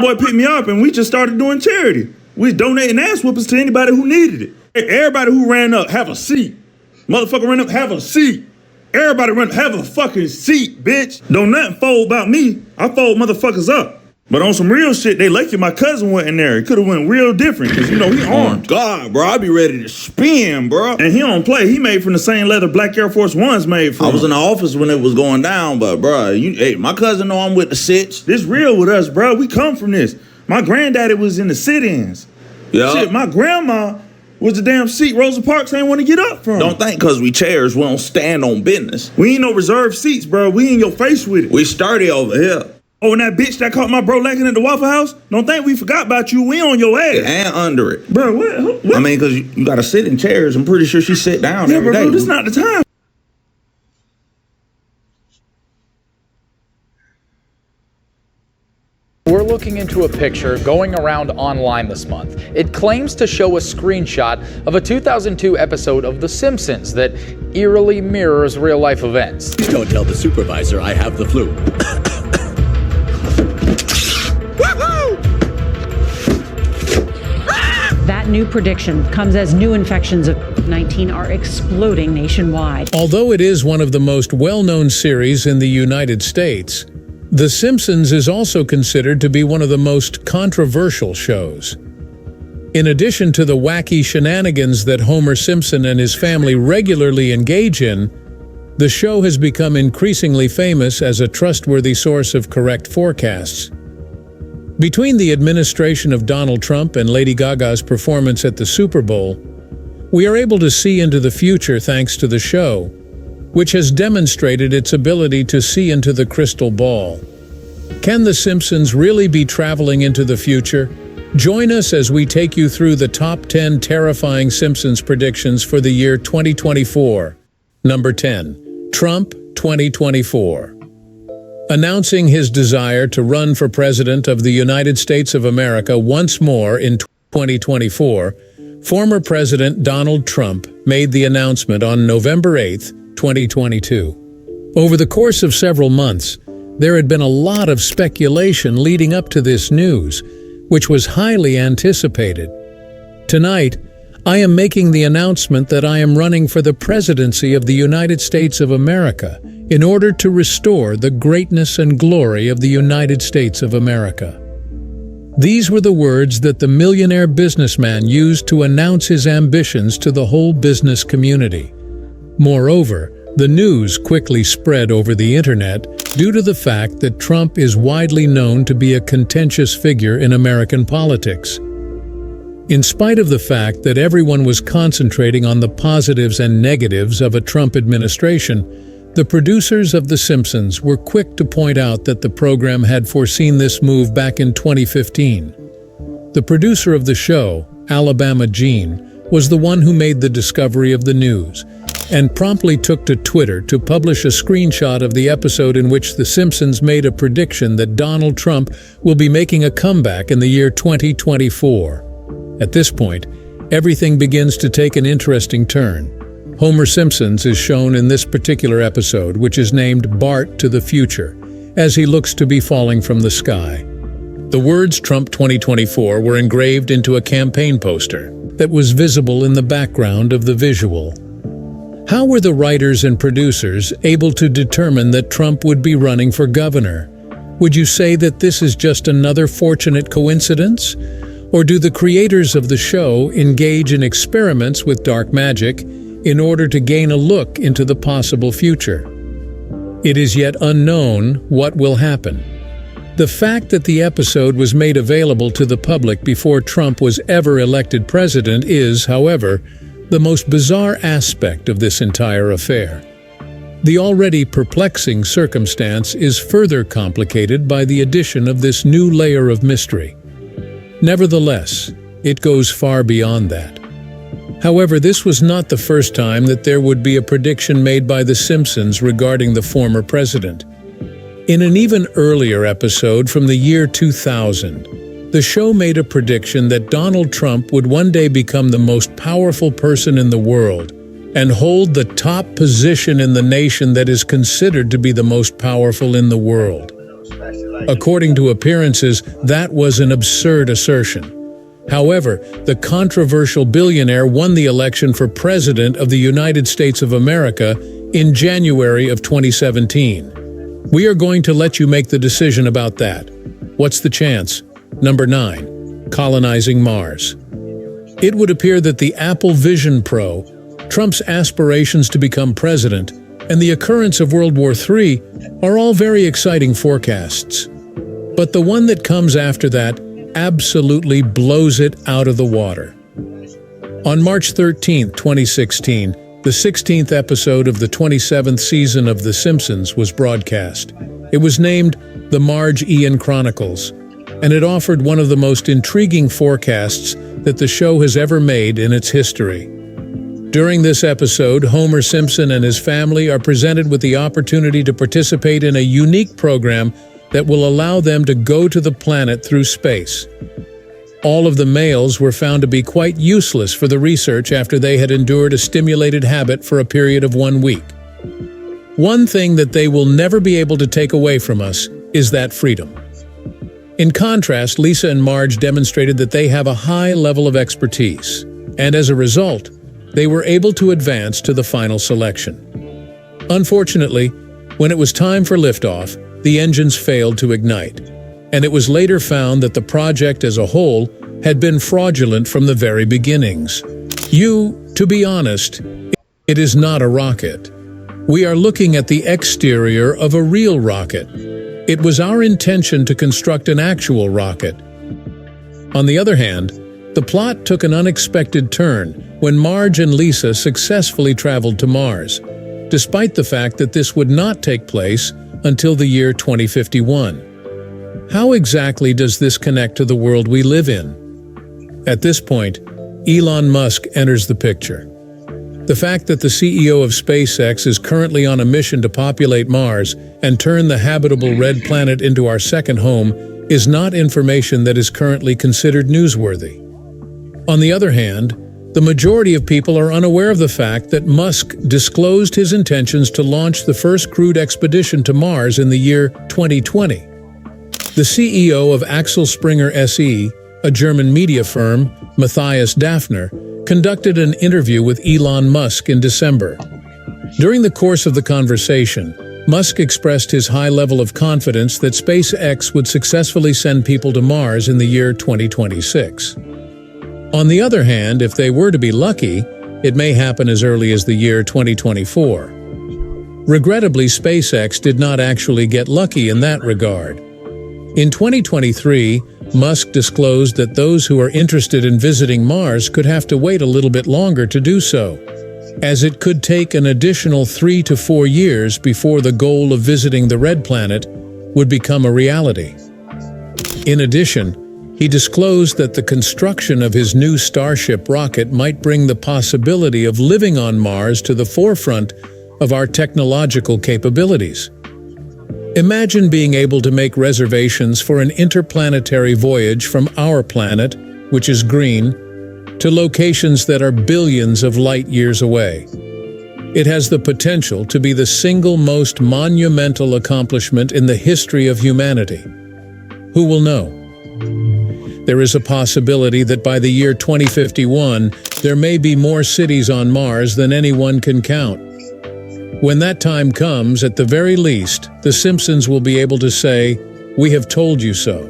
boy picked me up and we just started doing charity. We was donating ass whoopers to anybody who needed it. Everybody who ran up, have a seat. Motherfucker ran up, have a seat. Everybody ran up, have a fucking seat, bitch. Don't nothing fold about me. I fold motherfuckers up. But on some real shit, they lucky my cousin went in there. It could have went real different, because, you know, he armed. God, bro, I be ready to spin, bro. And he don't play. He made from the same leather Black Air Force Ones made from. I was in the office when it was going down, but, bro, hey, my cousin know I'm with the sits. This real with us, bro. We come from this. My granddaddy was in the sit-ins. Yeah. Shit, my grandma was the damn seat Rosa Parks ain't want to get up from. Don't think because we chairs, we don't stand on business. We ain't no reserved seats, bro. We in your face with it. We sturdy over here. Oh, and that bitch that caught my bro lacking at the Waffle House? Don't think we forgot about you. We on your ass. And under it. Bro, what? I mean, because you got to sit in chairs. I'm pretty sure she sit down every day. Bro, this not the time. We're looking into a picture going around online this month. It claims to show a screenshot of a 2002 episode of The Simpsons that eerily mirrors real-life events. Please don't tell the supervisor I have the flu. That new prediction comes as new infections of COVID-19 are exploding nationwide. Although it is one of the most well-known series in the United States, The Simpsons is also considered to be one of the most controversial shows. In addition to the wacky shenanigans that Homer Simpson and his family regularly engage in, the show has become increasingly famous as a trustworthy source of correct forecasts. Between the administration of Donald Trump and Lady Gaga's performance at the Super Bowl, we are able to see into the future thanks to the show, which has demonstrated its ability to see into the crystal ball. Can The Simpsons really be traveling into the future? Join us as we take you through the top 10 terrifying Simpsons predictions for the year 2024. Number 10. Trump 2024. Announcing his desire to run for President of the United States of America once more in 2024, former President Donald Trump made the announcement on November 8, 2022. Over the course of several months, there had been a lot of speculation leading up to this news, which was highly anticipated. Tonight, I am making the announcement that I am running for the presidency of the United States of America in order to restore the greatness and glory of the United States of America. These were the words that the millionaire businessman used to announce his ambitions to the whole business community. Moreover, the news quickly spread over the internet due to the fact that Trump is widely known to be a contentious figure in American politics. In spite of the fact that everyone was concentrating on the positives and negatives of a Trump administration, the producers of The Simpsons were quick to point out that the program had foreseen this move back in 2015. The producer of the show, Alabama Gene, was the one who made the discovery of the news, and promptly took to Twitter to publish a screenshot of the episode in which The Simpsons made a prediction that Donald Trump will be making a comeback in the year 2024. At this point, everything begins to take an interesting turn. Homer Simpson is shown in this particular episode, which is named Bart to the Future, as he looks to be falling from the sky. The words Trump 2024 were engraved into a campaign poster that was visible in the background of the visual. How were the writers and producers able to determine that Trump would be running for governor? Would you say that this is just another fortunate coincidence? Or do the creators of the show engage in experiments with dark magic in order to gain a look into the possible future? It is yet unknown what will happen. The fact that the episode was made available to the public before Trump was ever elected president is, however, the most bizarre aspect of this entire affair. The already perplexing circumstance is further complicated by the addition of this new layer of mystery. Nevertheless, it goes far beyond that. However, this was not the first time that there would be a prediction made by The Simpsons regarding the former president. In an even earlier episode from the year 2000, the show made a prediction that Donald Trump would one day become the most powerful person in the world and hold the top position in the nation that is considered to be the most powerful in the world. According to appearances, that was an absurd assertion. However, the controversial billionaire won the election for President of the United States of America in January of 2017. We are going to let you make the decision about that. What's the chance? Number 9. Colonizing Mars. It would appear that the Apple Vision Pro, Trump's aspirations to become president, and the occurrence of World War III are all very exciting forecasts. But the one that comes after that absolutely blows it out of the water. On March 13, 2016, the 16th episode of the 27th season of The Simpsons was broadcast. It was named The Marge Ian Chronicles, and it offered one of the most intriguing forecasts that the show has ever made in its history. During this episode, Homer Simpson and his family are presented with the opportunity to participate in a unique program that will allow them to go to the planet through space. All of the males were found to be quite useless for the research after they had endured a stimulated habit for a period of 1 week. One thing that they will never be able to take away from us is that freedom. In contrast, Lisa and Marge demonstrated that they have a high level of expertise, and as a result, they were able to advance to the final selection. Unfortunately, when it was time for liftoff, the engines failed to ignite, and it was later found that the project as a whole had been fraudulent from the very beginnings. To be honest, it is not a rocket. We are looking at the exterior of a real rocket. It was our intention to construct an actual rocket. On the other hand, the plot took an unexpected turn when Marge and Lisa successfully traveled to Mars, despite the fact that this would not take place until the year 2051. How exactly does this connect to the world we live in? At this point, Elon Musk enters the picture. The fact that the CEO of SpaceX is currently on a mission to populate Mars and turn the habitable red planet into our second home is not information that is currently considered newsworthy. On the other hand, the majority of people are unaware of the fact that Musk disclosed his intentions to launch the first crewed expedition to Mars in the year 2020. The CEO of Axel Springer SE, a German media firm, Matthias Daffner, conducted an interview with Elon Musk in December. During the course of the conversation, Musk expressed his high level of confidence that SpaceX would successfully send people to Mars in the year 2026. On the other hand, if they were to be lucky, it may happen as early as the year 2024. Regrettably, SpaceX did not actually get lucky in that regard. In 2023, Musk disclosed that those who are interested in visiting Mars could have to wait a little bit longer to do so, as it could take an additional 3 to 4 years before the goal of visiting the red planet would become a reality. In addition, he disclosed that the construction of his new Starship rocket might bring the possibility of living on Mars to the forefront of our technological capabilities. Imagine being able to make reservations for an interplanetary voyage from our planet, which is green, to locations that are billions of light years away. It has the potential to be the single most monumental accomplishment in the history of humanity. Who will know? There is a possibility that by the year 2051, there may be more cities on Mars than anyone can count. When that time comes, at the very least, The Simpsons will be able to say, "We have told you so."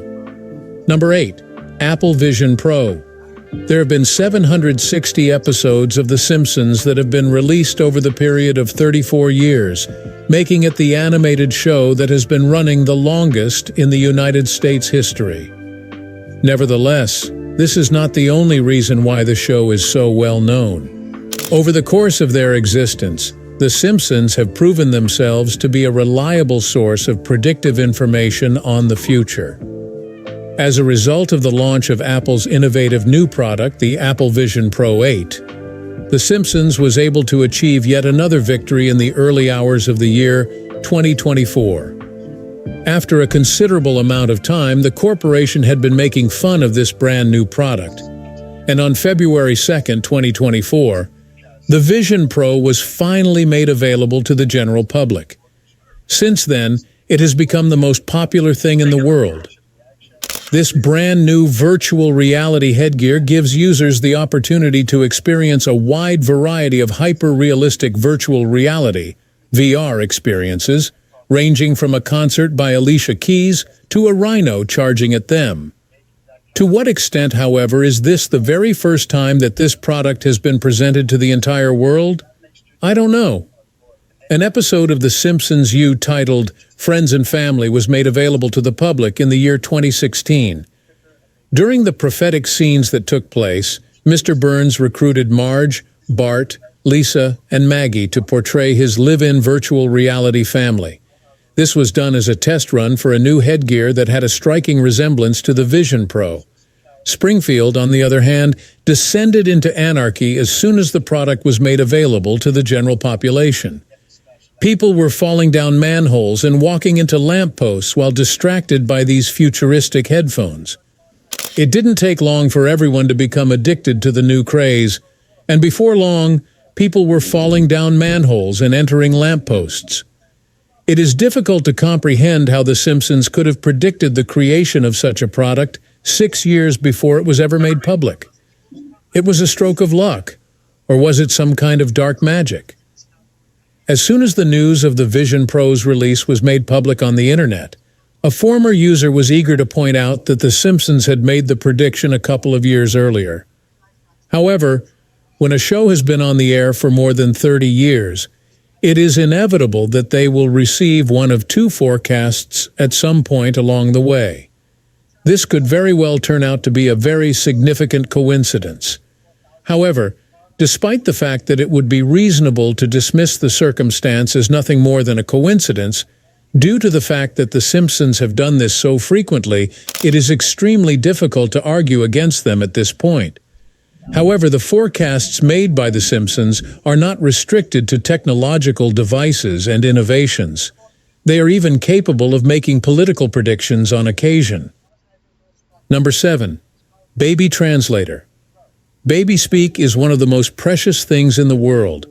Number 8. Apple Vision Pro. There have been 760 episodes of The Simpsons that have been released over the period of 34 years, making it the animated show that has been running the longest in the United States history. Nevertheless, this is not the only reason why the show is so well known. Over the course of their existence, The Simpsons have proven themselves to be a reliable source of predictive information on the future. As a result of the launch of Apple's innovative new product, the Apple Vision Pro 8, The Simpsons was able to achieve yet another victory in the early hours of the year 2024. After a considerable amount of time, the corporation had been making fun of this brand new product. And on February 2, 2024, the Vision Pro was finally made available to the general public. Since then, it has become the most popular thing in the world. This brand new virtual reality headgear gives users the opportunity to experience a wide variety of hyper-realistic virtual reality (VR) experiences, ranging from a concert by Alicia Keys to a rhino charging at them. To what extent, however, is this the very first time that this product has been presented to the entire world? I don't know. An episode of The Simpsons titled Friends and Family was made available to the public in the year 2016. During the prophetic scenes that took place, Mr. Burns recruited Marge, Bart, Lisa, and Maggie to portray his live-in virtual reality family. This was done as a test run for a new headgear that had a striking resemblance to the Vision Pro. Springfield, on the other hand, descended into anarchy as soon as the product was made available to the general population. People were falling down manholes and walking into lampposts while distracted by these futuristic headphones. It didn't take long for everyone to become addicted to the new craze, and before long, people were falling down manholes and entering lampposts. It is difficult to comprehend how The Simpsons could have predicted the creation of such a product 6 years before it was ever made public. It was a stroke of luck, or was it some kind of dark magic? As soon as the news of the Vision Pro's release was made public on the internet, a former user was eager to point out that The Simpsons had made the prediction a couple of years earlier. However, when a show has been on the air for more than 30 years, it is inevitable that they will receive one of two forecasts at some point along the way. This could very well turn out to be a very significant coincidence. However, despite the fact that it would be reasonable to dismiss the circumstance as nothing more than a coincidence, due to the fact that The Simpsons have done this so frequently, it is extremely difficult to argue against them at this point. However, the forecasts made by The Simpsons are not restricted to technological devices and innovations. They are even capable of making political predictions on occasion. Number 7. Baby Translator. Baby speak is one of the most precious things in the world,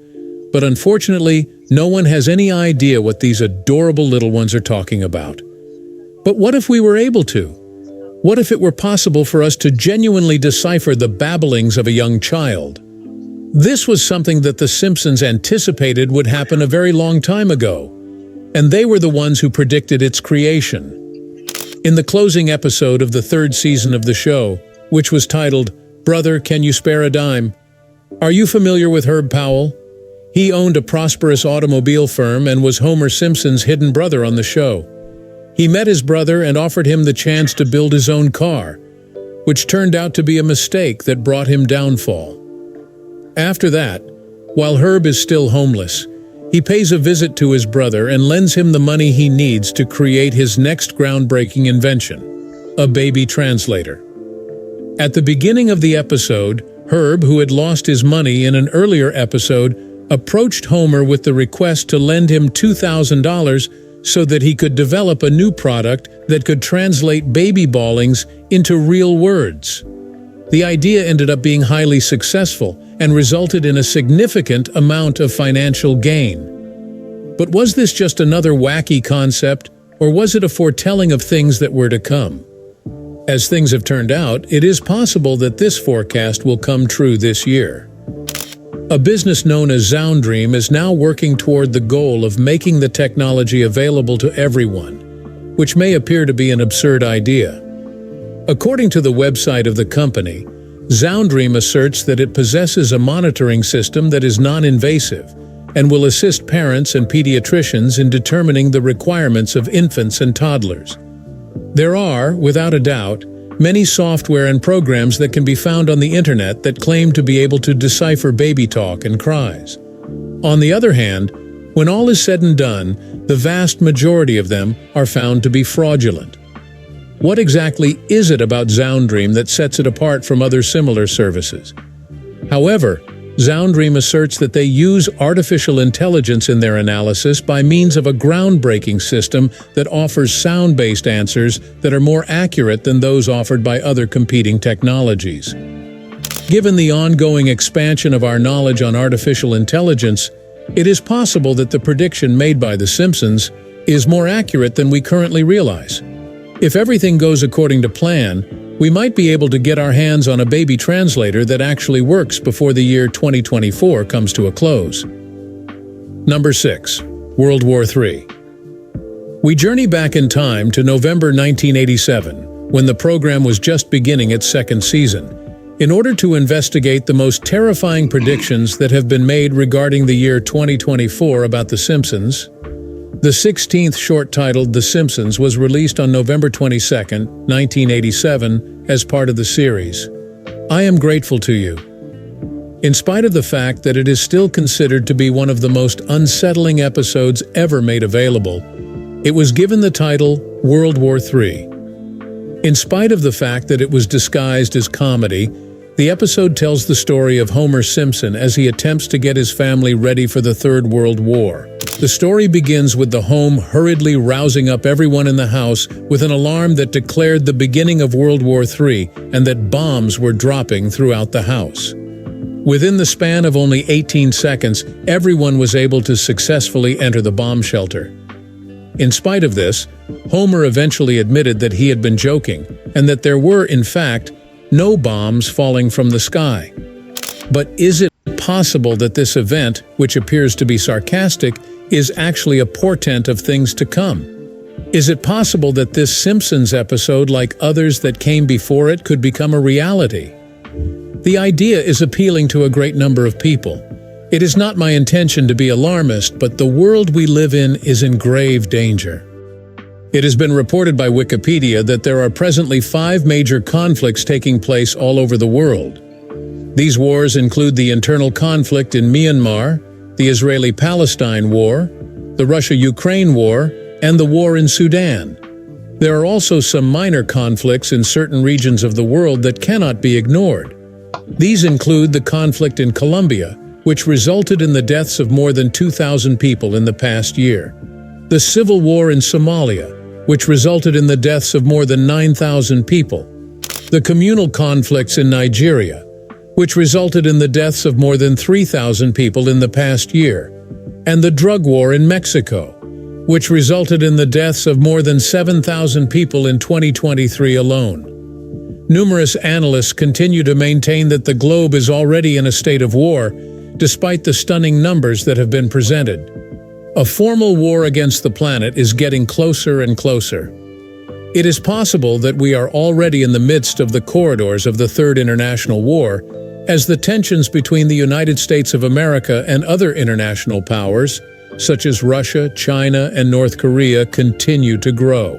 but unfortunately, no one has any idea what these adorable little ones are talking about. But what if we were able to? What if it were possible for us to genuinely decipher the babblings of a young child? This was something that The Simpsons anticipated would happen a very long time ago, and they were the ones who predicted its creation. In the closing episode of the 3rd season of the show, which was titled, "Brother, Can You Spare a Dime?" Are you familiar with Herb Powell? He owned a prosperous automobile firm and was Homer Simpson's hidden brother on the show. He met his brother and offered him the chance to build his own car, which turned out to be a mistake that brought him downfall. After that, while Herb is still homeless, he pays a visit to his brother and lends him the money he needs to create his next groundbreaking invention, a baby translator. At the beginning of the episode, Herb, who had lost his money in an earlier episode, approached Homer with the request to lend him $2,000 so that he could develop a new product that could translate baby bawlings into real words. The idea ended up being highly successful and resulted in a significant amount of financial gain. But was this just another wacky concept, or was it a foretelling of things that were to come? As things have turned out, it is possible that this forecast will come true this year. A business known as Zoundream is now working toward the goal of making the technology available to everyone, which may appear to be an absurd idea. According to the website of the company, Zoundream asserts that it possesses a monitoring system that is non-invasive and will assist parents and pediatricians in determining the requirements of infants and toddlers. There are, without a doubt, many software and programs that can be found on the internet that claim to be able to decipher baby talk and cries. On the other hand, when all is said and done, the vast majority of them are found to be fraudulent. What exactly is it about Zoundream that sets it apart from other similar services? However, Zoundream asserts that they use artificial intelligence in their analysis by means of a groundbreaking system that offers sound-based answers that are more accurate than those offered by other competing technologies. Given the ongoing expansion of our knowledge on artificial intelligence, it is possible that the prediction made by The Simpsons is more accurate than we currently realize. If everything goes according to plan, we might be able to get our hands on a baby translator that actually works before the year 2024 comes to a close. Number 6. World War III. We journey back in time to November 1987, when the program was just beginning its second season, in order to investigate the most terrifying predictions that have been made regarding the year 2024 about The Simpsons. The 16th short titled The Simpsons was released on November 22, 1987, as part of the series. I am grateful to you. In spite of the fact that it is still considered to be one of the most unsettling episodes ever made available, it was given the title World War III. In spite of the fact that it was disguised as comedy, the episode tells the story of Homer Simpson as he attempts to get his family ready for the Third World War. The story begins with the home hurriedly rousing up everyone in the house with an alarm that declared the beginning of World War III and that bombs were dropping throughout the house. Within the span of only 18 seconds, everyone was able to successfully enter the bomb shelter. In spite of this, Homer eventually admitted that he had been joking and that there were, in fact, no bombs falling from the sky. But is it possible that this event, which appears to be sarcastic, is actually a portent of things to come? Is it possible that this Simpsons episode, like others that came before it, could become a reality? The idea is appealing to a great number of people. It is not my intention to be alarmist, but the world we live in is in grave danger. It has been reported by Wikipedia that there are presently 5 major conflicts taking place all over the world. These wars include the internal conflict in Myanmar, the Israeli-Palestine War, the Russia-Ukraine War, and the war in Sudan. There are also some minor conflicts in certain regions of the world that cannot be ignored. These include the conflict in Colombia, which resulted in the deaths of more than 2,000 people in the past year, the civil war in Somalia, which resulted in the deaths of more than 9,000 people, the communal conflicts in Nigeria, which resulted in the deaths of more than 3,000 people in the past year, and the drug war in Mexico, which resulted in the deaths of more than 7,000 people in 2023 alone. Numerous analysts continue to maintain that the globe is already in a state of war, despite the stunning numbers that have been presented. A formal war against the planet is getting closer and closer. It is possible that we are already in the midst of the corridors of the Third International War, as the tensions between the United States of America and other international powers, such as Russia, China, and North Korea, continue to grow.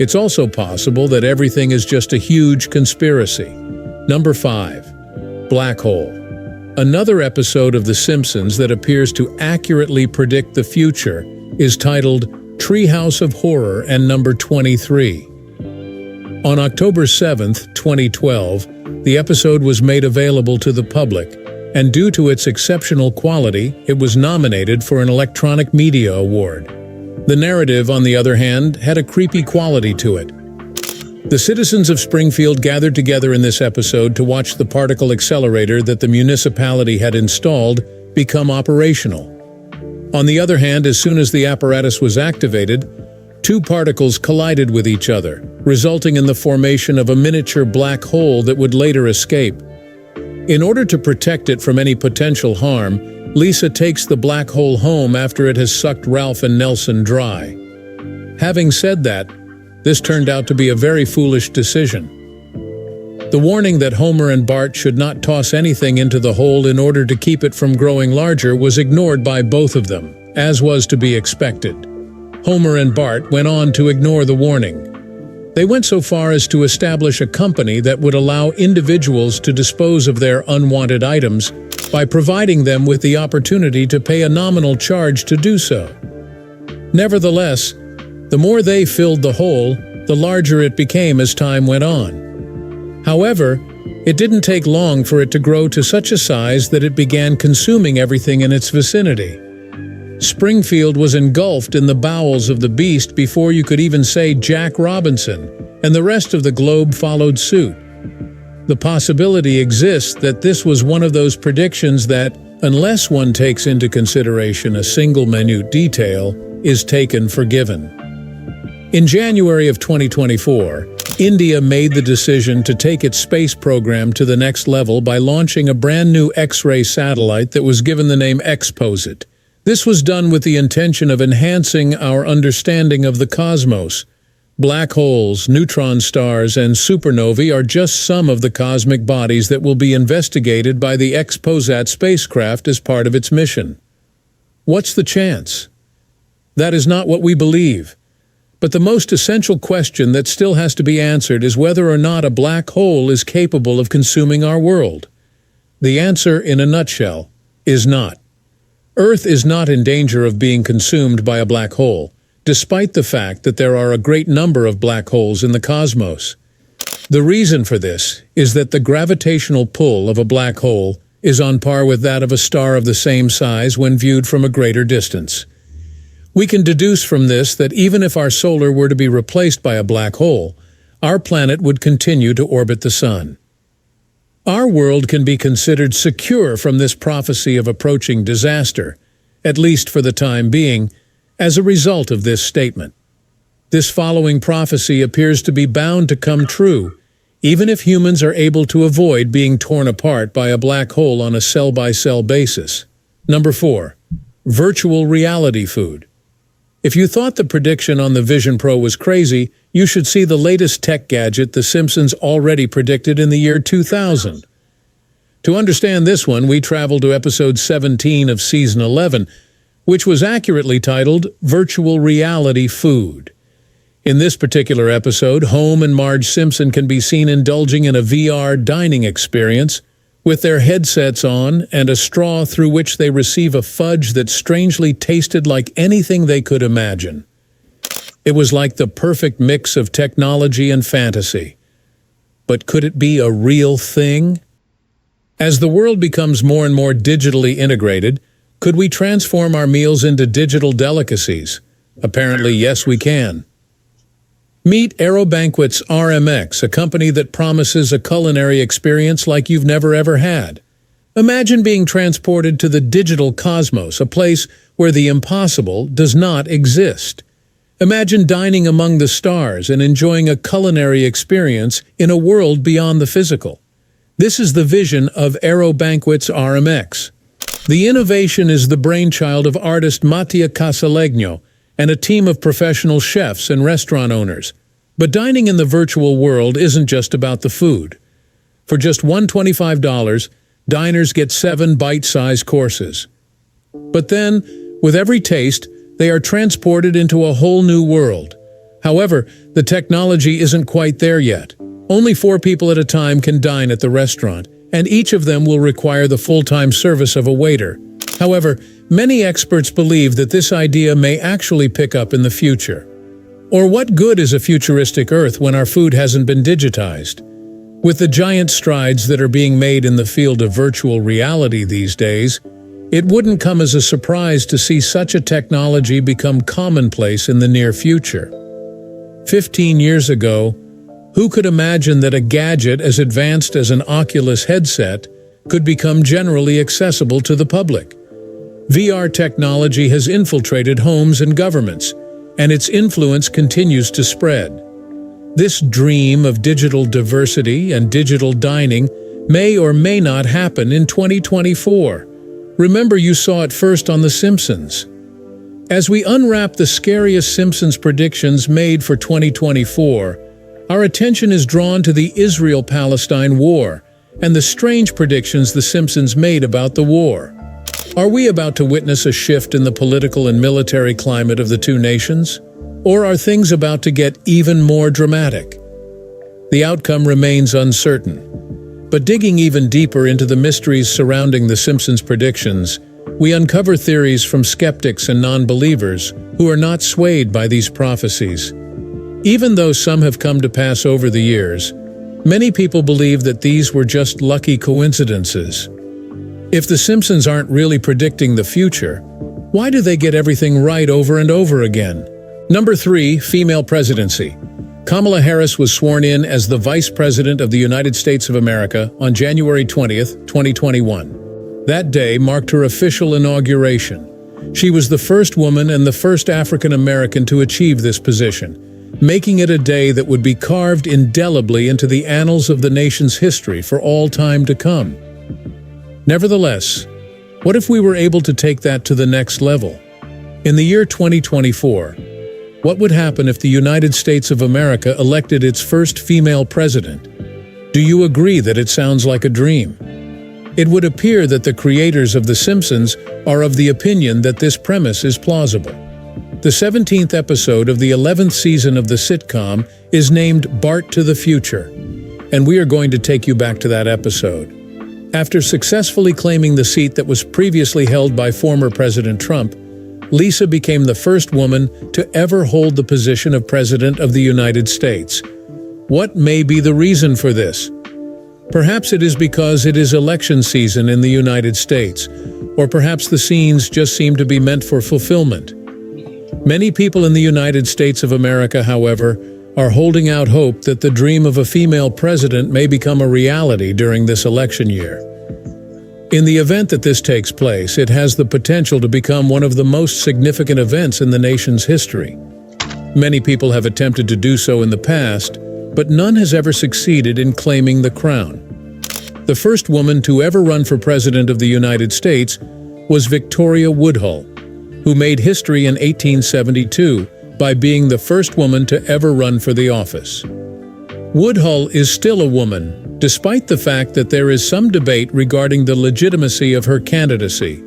It's also possible that everything is just a huge conspiracy. Number 5. Black hole. Another episode of The Simpsons that appears to accurately predict the future is titled Treehouse of Horror and number 23. On October 7, 2012, the episode was made available to the public, and due to its exceptional quality, it was nominated for an Electronic Media Award. The narrative, on the other hand, had a creepy quality to it. The citizens of Springfield gathered together in this episode to watch the particle accelerator that the municipality had installed become operational. On the other hand, as soon as the apparatus was activated, 2 particles collided with each other, resulting in the formation of a miniature black hole that would later escape. In order to protect it from any potential harm, Lisa takes the black hole home after it has sucked Ralph and Nelson dry. Having said that, this turned out to be a very foolish decision. The warning that Homer and Bart should not toss anything into the hole in order to keep it from growing larger was ignored by both of them, as was to be expected. Homer and Bart went on to ignore the warning. They went so far as to establish a company that would allow individuals to dispose of their unwanted items by providing them with the opportunity to pay a nominal charge to do so. Nevertheless, the more they filled the hole, the larger it became as time went on. However, it didn't take long for it to grow to such a size that it began consuming everything in its vicinity. Springfield was engulfed in the bowels of the beast before you could even say Jack Robinson, and the rest of the globe followed suit. The possibility exists that this was one of those predictions that, unless one takes into consideration a single minute detail, is taken for given. In January of 2024, India made the decision to take its space program to the next level by launching a brand new X-ray satellite that was given the name Exposit. This was done with the intention of enhancing our understanding of the cosmos. Black holes, neutron stars, and supernovae are just some of the cosmic bodies that will be investigated by the Exposat spacecraft as part of its mission. What's the chance? That is not what we believe. But the most essential question that still has to be answered is whether or not a black hole is capable of consuming our world. The answer, in a nutshell, is not. Earth is not in danger of being consumed by a black hole, despite the fact that there are a great number of black holes in the cosmos. The reason for this is that the gravitational pull of a black hole is on par with that of a star of the same size when viewed from a greater distance. We can deduce from this that even if our solar were to be replaced by a black hole, our planet would continue to orbit the sun. Our world can be considered secure from this prophecy of approaching disaster, at least for the time being, as a result of this statement. This following prophecy appears to be bound to come true, even if humans are able to avoid being torn apart by a black hole on a cell-by-cell basis. Number 4. Virtual reality food. If you thought the prediction on the Vision Pro was crazy, you should see the latest tech gadget The Simpsons already predicted in the year 2000. To understand this one, we travel to episode 17 of season 11, which was accurately titled Virtual Reality Food. In this particular episode, Homer and Marge Simpson can be seen indulging in a VR dining experience, with their headsets on and a straw through which they receive a fudge that strangely tasted like anything they could imagine. It was like the perfect mix of technology and fantasy. But could it be a real thing? As the world becomes more and more digitally integrated, could we transform our meals into digital delicacies? Apparently, yes, we can. Meet AeroBanquet's RMX, a company that promises a culinary experience like you've never ever had. Imagine being transported to the digital cosmos, a place where the impossible does not exist. Imagine dining among the stars and enjoying a culinary experience in a world beyond the physical. This is the vision of AeroBanquet's RMX. The innovation is the brainchild of artist Mattia Casalegno and a team of professional chefs and restaurant owners. But dining in the virtual world isn't just about the food. For just $125, diners get 7 bite-sized courses. But then, with every taste, they are transported into a whole new world. However, the technology isn't quite there yet. Only 4 people at a time can dine at the restaurant, and each of them will require the full-time service of a waiter. However, many experts believe that this idea may actually pick up in the future. Or what good is a futuristic Earth when our food hasn't been digitized? With the giant strides that are being made in the field of virtual reality these days, it wouldn't come as a surprise to see such a technology become commonplace in the near future. 15 years ago, who could imagine that a gadget as advanced as an Oculus headset could become generally accessible to the public? VR technology has infiltrated homes and governments, and its influence continues to spread. This dream of digital diversity and digital dining may or may not happen in 2024. Remember, you saw it first on The Simpsons. As we unwrap the scariest Simpsons predictions made for 2024, our attention is drawn to the Israel-Palestine war and the strange predictions The Simpsons made about the war. Are we about to witness a shift in the political and military climate of the two nations? Or are things about to get even more dramatic? The outcome remains uncertain. But digging even deeper into the mysteries surrounding The Simpsons predictions, we uncover theories from skeptics and non-believers who are not swayed by these prophecies. Even though some have come to pass over the years, many people believe that these were just lucky coincidences. If The Simpsons aren't really predicting the future, why do they get everything right over and over again? Number 3, female presidency. Kamala Harris was sworn in as the Vice President of the United States of America on January 20th, 2021. That day marked her official inauguration. She was the first woman and the first African American to achieve this position, making it a day that would be carved indelibly into the annals of the nation's history for all time to come. Nevertheless, what if we were able to take that to the next level? In the year 2024, what would happen if the United States of America elected its first female president? Do you agree that it sounds like a dream? It would appear that the creators of The Simpsons are of the opinion that this premise is plausible. The 17th episode of the 11th season of the sitcom is named Bart to the Future, and we are going to take you back to that episode. After successfully claiming the seat that was previously held by former President Trump, Lisa became the first woman to ever hold the position of President of the United States. What may be the reason for this? Perhaps it is because it is election season in the United States, or perhaps the scenes just seem to be meant for fulfillment. Many people in the United States of America, however, are holding out hope that the dream of a female president may become a reality during this election year. In the event that this takes place, it has the potential to become one of the most significant events in the nation's history. Many people have attempted to do so in the past, but none has ever succeeded in claiming the crown. The first woman to ever run for President of the United States was Victoria Woodhull, who made history in 1872 by being the first woman to ever run for the office. Woodhull is still a woman, despite the fact that there is some debate regarding the legitimacy of her candidacy.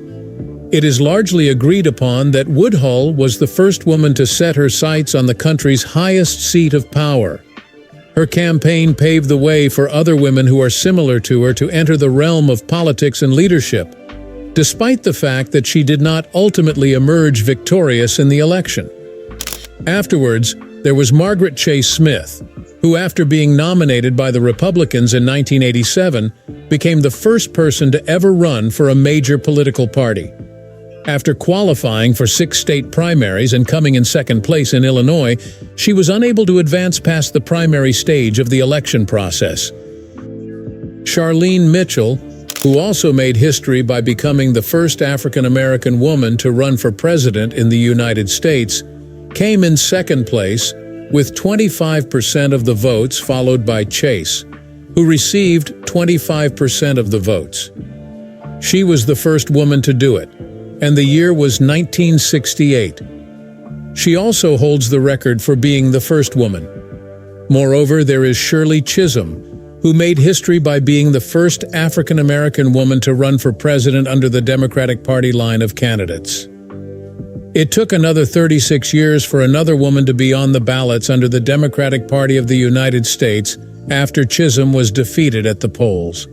It is largely agreed upon that Woodhull was the first woman to set her sights on the country's highest seat of power. Her campaign paved the way for other women who are similar to her to enter the realm of politics and leadership, despite the fact that she did not ultimately emerge victorious in the election. Afterwards, there was Margaret Chase Smith, who, after being nominated by the Republicans in 1987, became the first person to ever run for a major political party. After qualifying for 6 state primaries and coming in second place in Illinois, she was unable to advance past the primary stage of the election process. Charlene Mitchell, who also made history by becoming the first African-American woman to run for president in the United States, came in second place with 25% of the votes, followed by Chase, who received 25% of the votes. She was the first woman to do it, and the year was 1968. She also holds the record for being the first woman. Moreover, there is Shirley Chisholm, who made history by being the first African-American woman to run for president under the Democratic Party line of candidates. It took another 36 years for another woman to be on the ballots under the Democratic Party of the United States after Chisholm was defeated at the polls.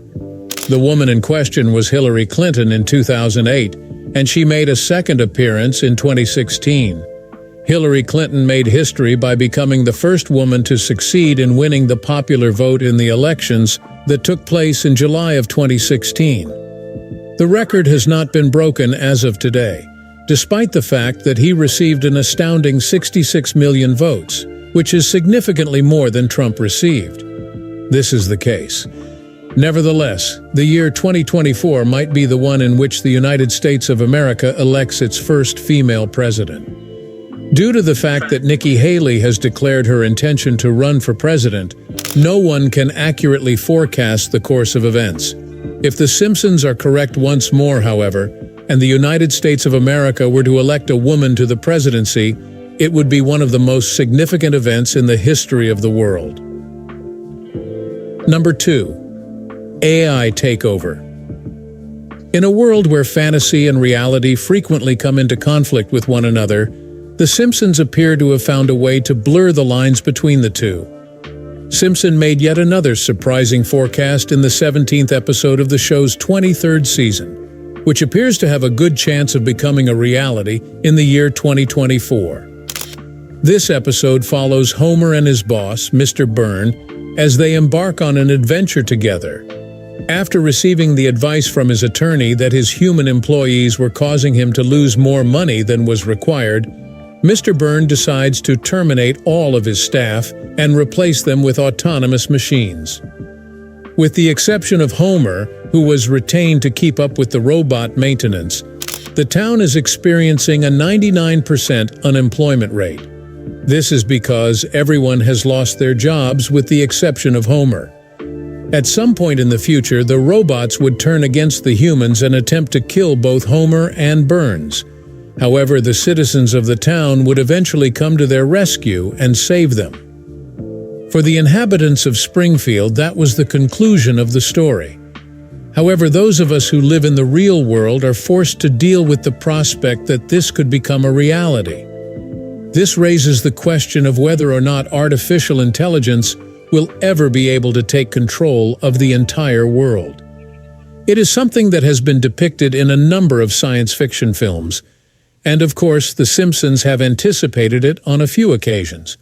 The woman in question was Hillary Clinton in 2008, and she made a second appearance in 2016. Hillary Clinton made history by becoming the first woman to succeed in winning the popular vote in the elections that took place in July of 2016. The record has not been broken as of today, despite the fact that he received an astounding 66 million votes, which is significantly more than Trump received. This is the case. Nevertheless, the year 2024 might be the one in which the United States of America elects its first female president. Due to the fact that Nikki Haley has declared her intention to run for president, no one can accurately forecast the course of events. If The Simpsons are correct once more, however, and the United States of America were to elect a woman to the presidency, it would be one of the most significant events in the history of the world. Number 2. AI takeover. In a world where fantasy and reality frequently come into conflict with one another, The Simpsons appear to have found a way to blur the lines between the two. Simpson made yet another surprising forecast in the 17th episode of the show's 23rd season, which appears to have a good chance of becoming a reality in the year 2024. This episode follows Homer and his boss, Mr. Byrne, as they embark on an adventure together. After receiving the advice from his attorney that his human employees were causing him to lose more money than was required, Mr. Byrne decides to terminate all of his staff and replace them with autonomous machines. With the exception of Homer, who was retained to keep up with the robot maintenance, the town is experiencing a 99% unemployment rate. This is because everyone has lost their jobs with the exception of Homer. At some point in the future, the robots would turn against the humans and attempt to kill both Homer and Burns. However, the citizens of the town would eventually come to their rescue and save them. For the inhabitants of Springfield, that was the conclusion of the story. However, those of us who live in the real world are forced to deal with the prospect that this could become a reality. This raises the question of whether or not artificial intelligence will ever be able to take control of the entire world. It is something that has been depicted in a number of science fiction films, and of course, The Simpsons have anticipated it on a few occasions.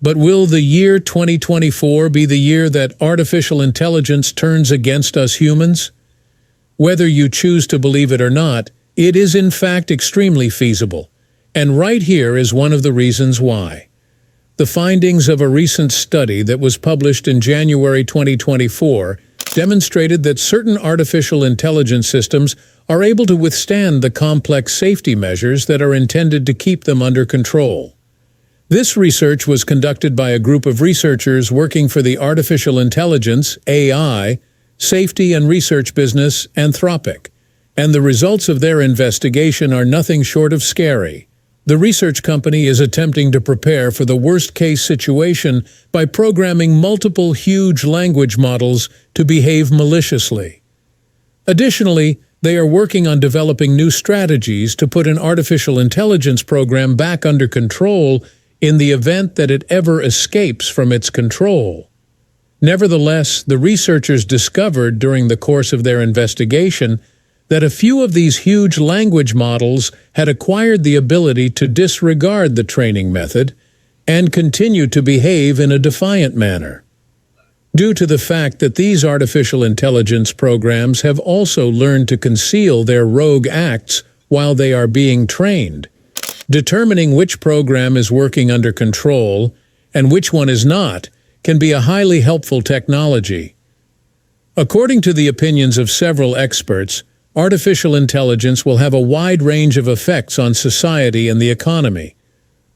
But will the year 2024 be the year that artificial intelligence turns against us humans? Whether you choose to believe it or not, it is in fact extremely feasible, and right here is one of the reasons why. The findings of a recent study that was published in January 2024 demonstrated that certain artificial intelligence systems are able to withstand the complex safety measures that are intended to keep them under control. This research was conducted by a group of researchers working for the artificial intelligence, AI, safety and research business, Anthropic, and the results of their investigation are nothing short of scary. The research company is attempting to prepare for the worst-case situation by programming multiple huge language models to behave maliciously. Additionally, they are working on developing new strategies to put an artificial intelligence program back under control in the event that it ever escapes from its control. Nevertheless, the researchers discovered during the course of their investigation that a few of these huge language models had acquired the ability to disregard the training method and continue to behave in a defiant manner. Due to the fact that these artificial intelligence programs have also learned to conceal their rogue acts while they are being trained, determining which program is working under control and which one is not can be a highly helpful technology. According to the opinions of several experts, artificial intelligence will have a wide range of effects on society and the economy,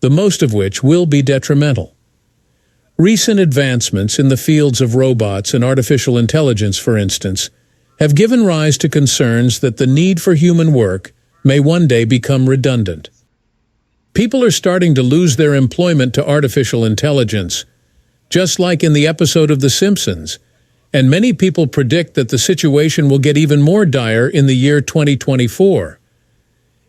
the most of which will be detrimental. Recent advancements in the fields of robots and artificial intelligence, for instance, have given rise to concerns that the need for human work may one day become redundant. People are starting to lose their employment to artificial intelligence, just like in the episode of The Simpsons, and many people predict that the situation will get even more dire in the year 2024.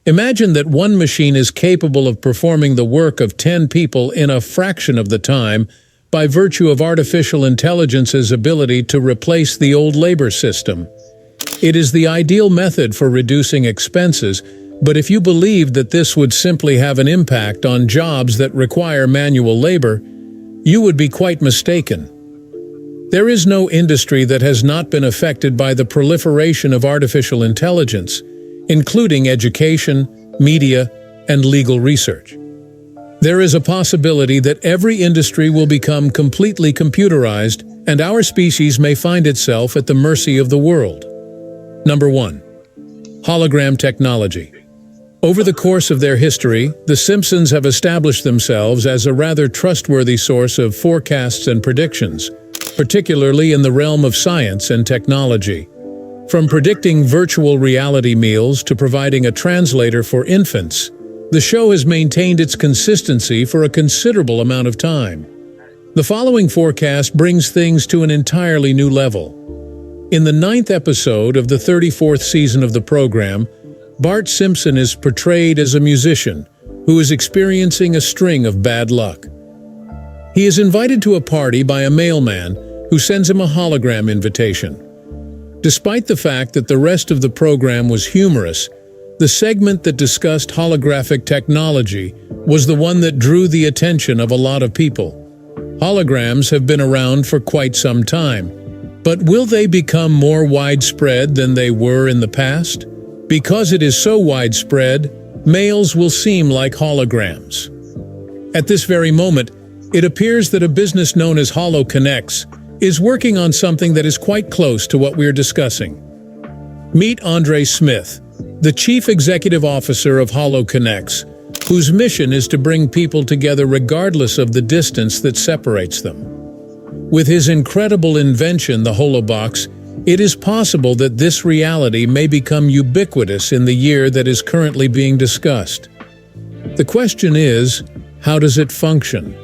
Imagine that one machine is capable of performing the work of 10 people in a fraction of the time by virtue of artificial intelligence's ability to replace the old labor system. It is the ideal method for reducing expenses, but if you believe that this would simply have an impact on jobs that require manual labor, you would be quite mistaken. There is no industry that has not been affected by the proliferation of artificial intelligence, including education, media, and legal research. There is a possibility that every industry will become completely computerized, and our species may find itself at the mercy of the world. Number 1. Hologram technology. Over the course of their history, The Simpsons have established themselves as a rather trustworthy source of forecasts and predictions, particularly in the realm of science and technology. From predicting virtual reality meals to providing a translator for infants, the show has maintained its consistency for a considerable amount of time. The following forecast brings things to an entirely new level. In the 9th episode of the 34th season of the program, Bart Simpson is portrayed as a musician who is experiencing a string of bad luck. He is invited to a party by a mailman who sends him a hologram invitation. Despite the fact that the rest of the program was humorous, the segment that discussed holographic technology was the one that drew the attention of a lot of people. Holograms have been around for quite some time, but will they become more widespread than they were in the past? Because it is so widespread, mails will seem like holograms. At this very moment, it appears that a business known as HoloConnects is working on something that is quite close to what we are discussing. Meet Andre Smith, the chief executive officer of HoloConnects, whose mission is to bring people together regardless of the distance that separates them. With his incredible invention, the Holobox, it is possible that this reality may become ubiquitous in the year that is currently being discussed. The question is, how does it function?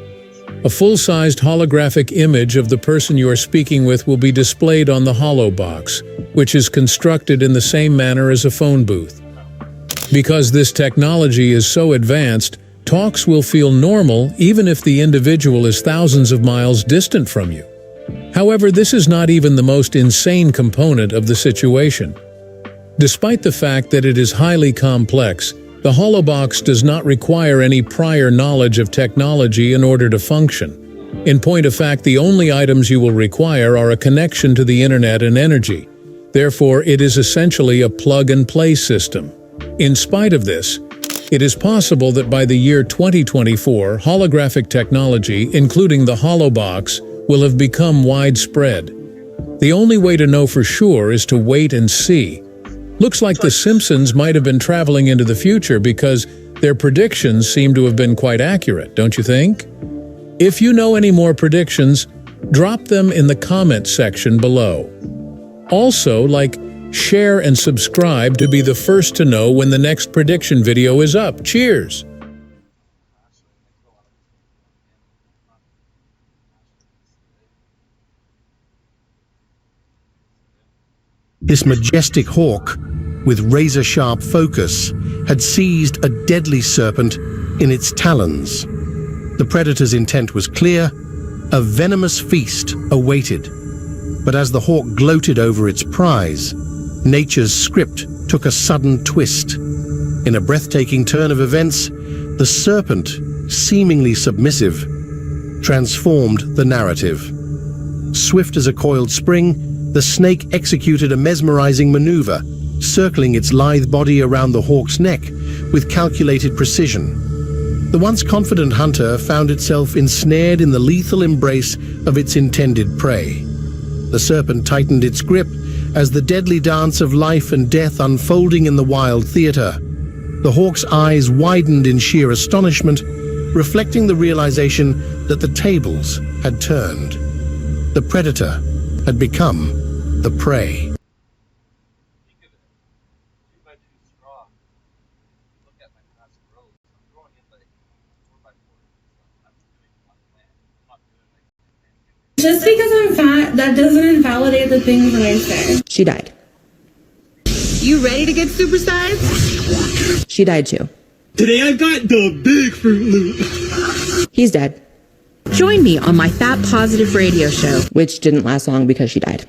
A full-sized holographic image of the person you are speaking with will be displayed on the Holobox, which is constructed in the same manner as a phone booth. Because this technology is so advanced, talks will feel normal even if the individual is thousands of miles distant from you. However, this is not even the most insane component of the situation. Despite the fact that it is highly complex, the Holobox does not require any prior knowledge of technology in order to function. In point of fact, the only items you will require are a connection to the internet and energy. Therefore, it is essentially a plug-and-play system. In spite of this, it is possible that by the year 2024, holographic technology, including the Holobox, will have become widespread. The only way to know for sure is to wait and see. Looks like The Simpsons might have been traveling into the future because their predictions seem to have been quite accurate, don't you think? If you know any more predictions, drop them in the comment section below. Also, share and subscribe to be the first to know when the next prediction video is up. Cheers! This majestic hawk, with razor-sharp focus, had seized a deadly serpent in its talons. The predator's intent was clear: a venomous feast awaited. But as the hawk gloated over its prize, nature's script took a sudden twist. In a breathtaking turn of events, the serpent, seemingly submissive, transformed the narrative. Swift as a coiled spring, the snake executed a mesmerizing maneuver, circling its lithe body around the hawk's neck with calculated precision. The once confident hunter found itself ensnared in the lethal embrace of its intended prey. The serpent tightened its grip as the deadly dance of life and death unfolding in the wild theater. The hawk's eyes widened in sheer astonishment, reflecting the realization that the tables had turned. The predator had become the prey. Just because I'm fat, that doesn't invalidate the things that I say. She died. You ready to get supersized? She died too. Today I got the big Fruit Loop. He's dead. Join me on my Fat Positive radio show, which didn't last long because she died.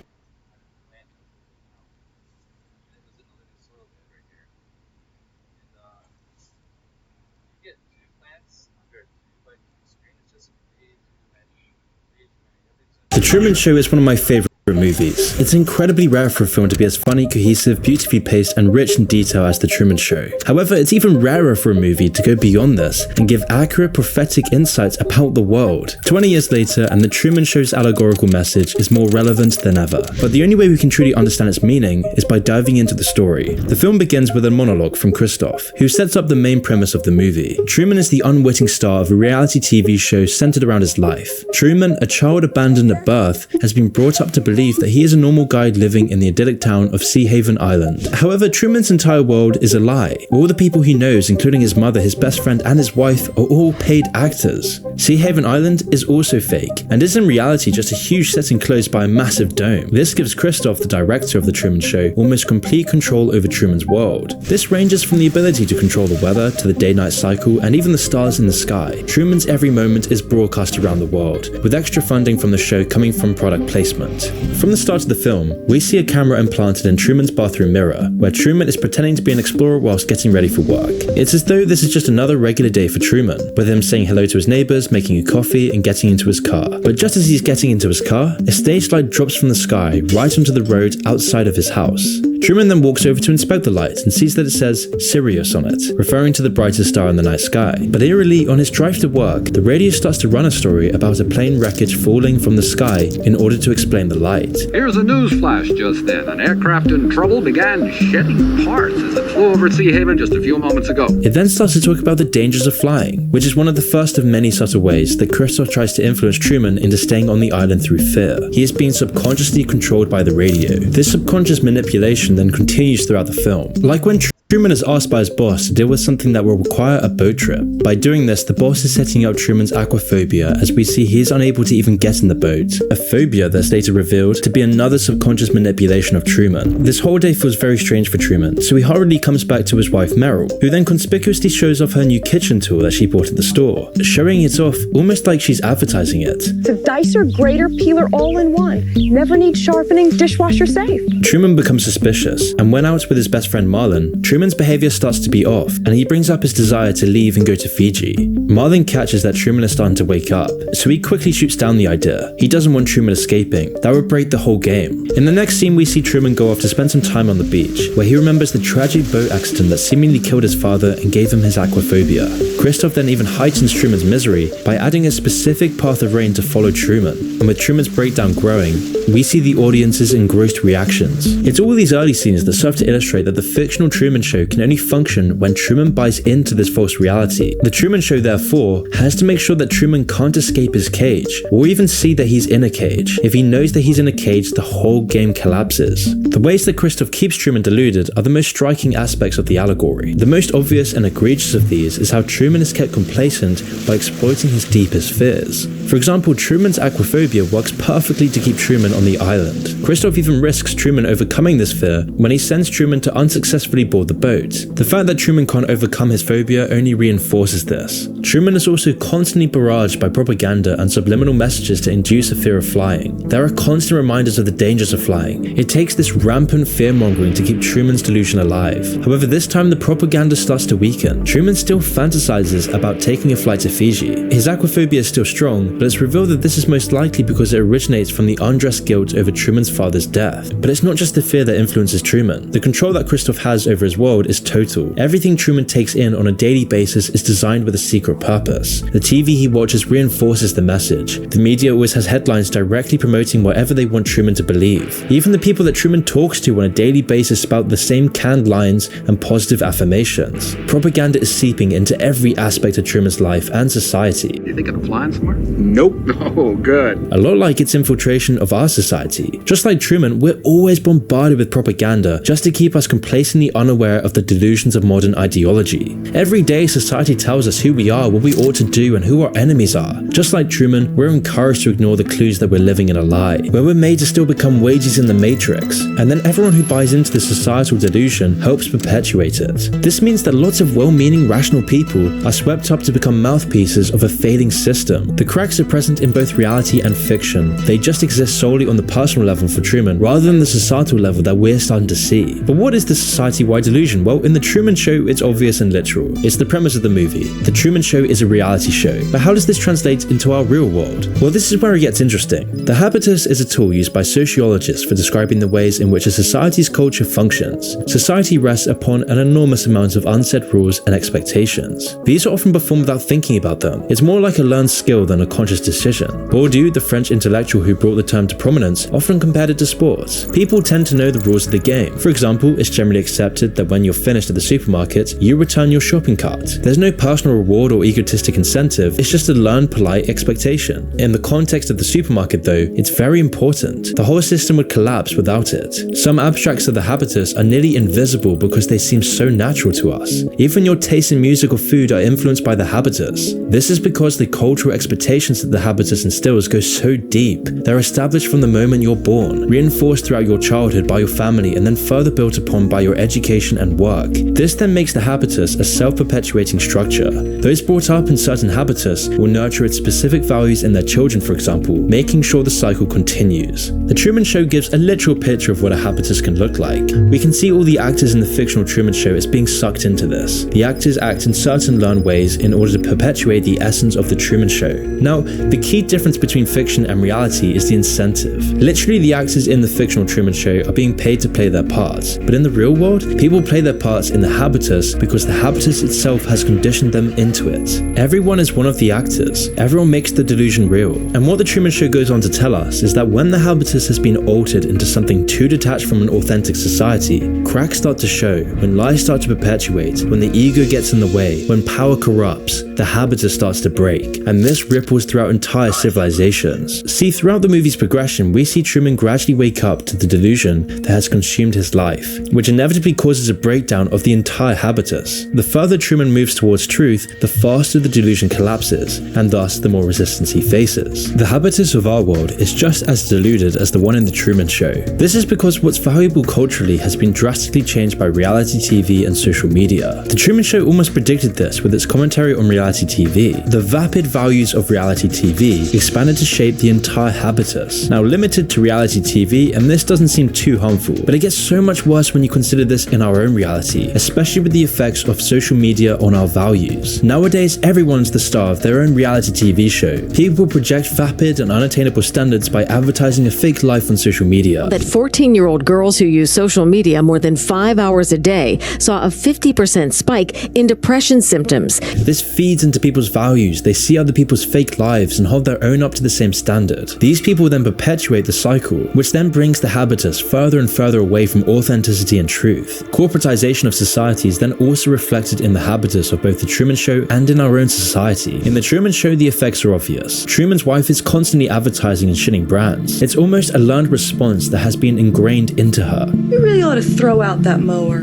The Truman Show is one of my favorite movies. It's incredibly rare for a film to be as funny, cohesive, beautifully paced, and rich in detail as The Truman Show. However, it's even rarer for a movie to go beyond this and give accurate prophetic insights about the world. 20 years later, and The Truman Show's allegorical message is more relevant than ever. But the only way we can truly understand its meaning is by diving into the story. The film begins with a monologue from Christoph, who sets up the main premise of the movie. Truman is the unwitting star of a reality TV show centered around his life. Truman, a child abandoned at birth, has been brought up to believe that he is a normal guy living in the idyllic town of Sea Haven Island. However, Truman's entire world is a lie. All the people he knows, including his mother, his best friend, and his wife, are all paid actors. Sea Haven Island is also fake, and is in reality just a huge set enclosed by a massive dome. This gives Christoph, the director of The Truman Show, almost complete control over Truman's world. This ranges from the ability to control the weather, to the day-night cycle, and even the stars in the sky. Truman's every moment is broadcast around the world, with extra funding from the show coming from product placement. From the start of the film, we see a camera implanted in Truman's bathroom mirror, where Truman is pretending to be an explorer whilst getting ready for work. It's as though this is just another regular day for Truman, with him saying hello to his neighbors, making a coffee, and getting into his car. But just as he's getting into his car, a stage light drops from the sky right onto the road outside of his house. Truman then walks over to inspect the light and sees that it says Sirius on it, referring to the brightest star in the night sky. But eerily, on his drive to work, the radio starts to run a story about a plane wreckage falling from the sky in order to explain the light. Here's a news flash just then. An aircraft in trouble began shedding parts as it flew over Sea Haven just a few moments ago. It then starts to talk about the dangers of flying, which is one of the first of many subtle ways that Christoph tries to influence Truman into staying on the island through fear. He is being subconsciously controlled by the radio. This subconscious manipulation then continues throughout the film. Like when Truman is asked by his boss to deal with something that will require a boat trip. By doing this, the boss is setting up Truman's aquaphobia, as we see he is unable to even get in the boat. A phobia that's later revealed to be another subconscious manipulation of Truman. This whole day feels very strange for Truman, so he hurriedly comes back to his wife Meryl, who then conspicuously shows off her new kitchen tool that she bought at the store, showing it off almost like she's advertising it. It's a dicer, grater, peeler all in one. Never need sharpening, dishwasher safe. Truman becomes suspicious, and when out with his best friend Marlon, Truman's behavior starts to be off, and he brings up his desire to leave and go to Fiji. Marlon catches that Truman is starting to wake up, so he quickly shoots down the idea. He doesn't want Truman escaping. That would break the whole game. In the next scene, we see Truman go off to spend some time on the beach, where he remembers the tragic boat accident that seemingly killed his father and gave him his aquaphobia. Christoph then even heightens Truman's misery by adding a specific path of rain to follow Truman, and with Truman's breakdown growing, we see the audience's engrossed reactions. It's all these early scenes that serve to illustrate that the fictional Truman Show can only function when Truman buys into this false reality. The Truman Show, therefore, has to make sure that Truman can't escape his cage, or even see that he's in a cage. If he knows that he's in a cage, the whole game collapses. The ways that Christoph keeps Truman deluded are the most striking aspects of the allegory. The most obvious and egregious of these is how Truman is kept complacent by exploiting his deepest fears. For example, Truman's aquaphobia works perfectly to keep Truman on the island. Christoph even risks Truman overcoming this fear when he sends Truman to unsuccessfully board the boat. The fact that Truman can't overcome his phobia only reinforces this. Truman is also constantly barraged by propaganda and subliminal messages to induce a fear of flying. There are constant reminders of the dangers of flying. It takes this rampant fear-mongering to keep Truman's delusion alive. However, this time the propaganda starts to weaken. Truman still fantasizes about taking a flight to Fiji. His aquaphobia is still strong, but it's revealed that this is most likely because it originates from the undressed guilt over Truman's father's death. But it's not just the fear that influences Truman. The control that Christoph has over his world is total. Everything Truman takes in on a daily basis is designed with a secret purpose. The TV he watches reinforces the message. The media always has headlines directly promoting whatever they want Truman to believe. Even the people that Truman talks to on a daily basis spout the same canned lines and positive affirmations. Propaganda is seeping into every aspect of Truman's life and society. You thinking of flying somewhere? Nope. Oh, good. A lot like its infiltration of our society. Just like Truman, we're always bombarded with propaganda just to keep us complacently unaware of the delusions of modern ideology. Every day, society tells us who we are, what we ought to do, and who our enemies are. Just like Truman, we're encouraged to ignore the clues that we're living in a lie, where we're made to still become wages in the matrix, and then everyone who buys into the societal delusion helps perpetuate it. This means that lots of well-meaning, rational people are swept up to become mouthpieces of a failing system. The cracks are present in both reality and fiction. They just exist solely on the personal level for Truman, rather than the societal level that we're starting to see. But what is the society-wide delusion? Well, in The Truman Show, it's obvious and literal. It's the premise of the movie. The Truman Show is a reality show. But how does this translate into our real world? Well, this is where it gets interesting. The habitus is a tool used by sociologists for describing the ways in which a society's culture functions. Society rests upon an enormous amount of unsaid rules and expectations. These are often performed without thinking about them. It's more like a learned skill than a conscious decision. Bourdieu, the French intellectual who brought the term to prominence, often compared it to sports. People tend to know the rules of the game. For example, it's generally accepted that when you're finished at the supermarket, you return your shopping cart. There's no personal reward or egotistic incentive, it's just a learned polite expectation. In the context of the supermarket though, it's very important. The whole system would collapse without it. Some abstracts of the habitus are nearly invisible because they seem so natural to us. Even your taste in music or food are influenced by the habitus. This is because the cultural expectations that the habitus instills go so deep. They're established from the moment you're born, reinforced throughout your childhood by your family, and then further built upon by your education and work. This then makes the habitus a self-perpetuating structure. Those brought up in certain habitus will nurture its specific values in their children, for example, making sure the cycle continues. The Truman Show gives a literal picture of what a habitus can look like. We can see all the actors in the fictional Truman Show as being sucked into this. The actors act in certain learned ways in order to perpetuate the essence of the Truman Show. Now, out, the key difference between fiction and reality is the incentive. Literally, the actors in the fictional Truman Show are being paid to play their parts, but in the real world, people play their parts in the habitus because the habitus itself has conditioned them into it. Everyone is one of the actors. Everyone makes the delusion real. And what the Truman Show goes on to tell us is that when the habitus has been altered into something too detached from an authentic society, cracks start to show, when lies start to perpetuate, when the ego gets in the way, when power corrupts, the habitus starts to break, and this ripples throughout entire civilizations. See, throughout the movie's progression, we see Truman gradually wake up to the delusion that has consumed his life, which inevitably causes a breakdown of the entire habitus. The further Truman moves towards truth, the faster the delusion collapses, and thus the more resistance he faces. The habitus of our world is just as deluded as the one in the Truman Show. This is because what's valuable culturally has been drastically changed by reality TV and social media. The Truman Show almost predicted this with its commentary on reality TV. The vapid values of reality TV expanded to shape the entire habitus. Now limited to reality TV, and this doesn't seem too harmful, but it gets so much worse when you consider this in our own reality, especially with the effects of social media on our values. Nowadays, everyone's the star of their own reality TV show. People project vapid and unattainable standards by advertising a fake life on social media. That 14-year-old girls who use social media more than 5 hours a day saw a 50% spike in depression symptoms. This feeds into people's values. They see other people's fake lives and hold their own up to the same standard. These people then perpetuate the cycle, which then brings the habitus further and further away from authenticity and truth. Corporatization of society is then also reflected in the habitus of both the Truman Show and in our own society. In the Truman Show, the effects are obvious. Truman's wife is constantly advertising and shitting brands. It's almost a learned response that has been ingrained into her. You really ought to throw out that mower.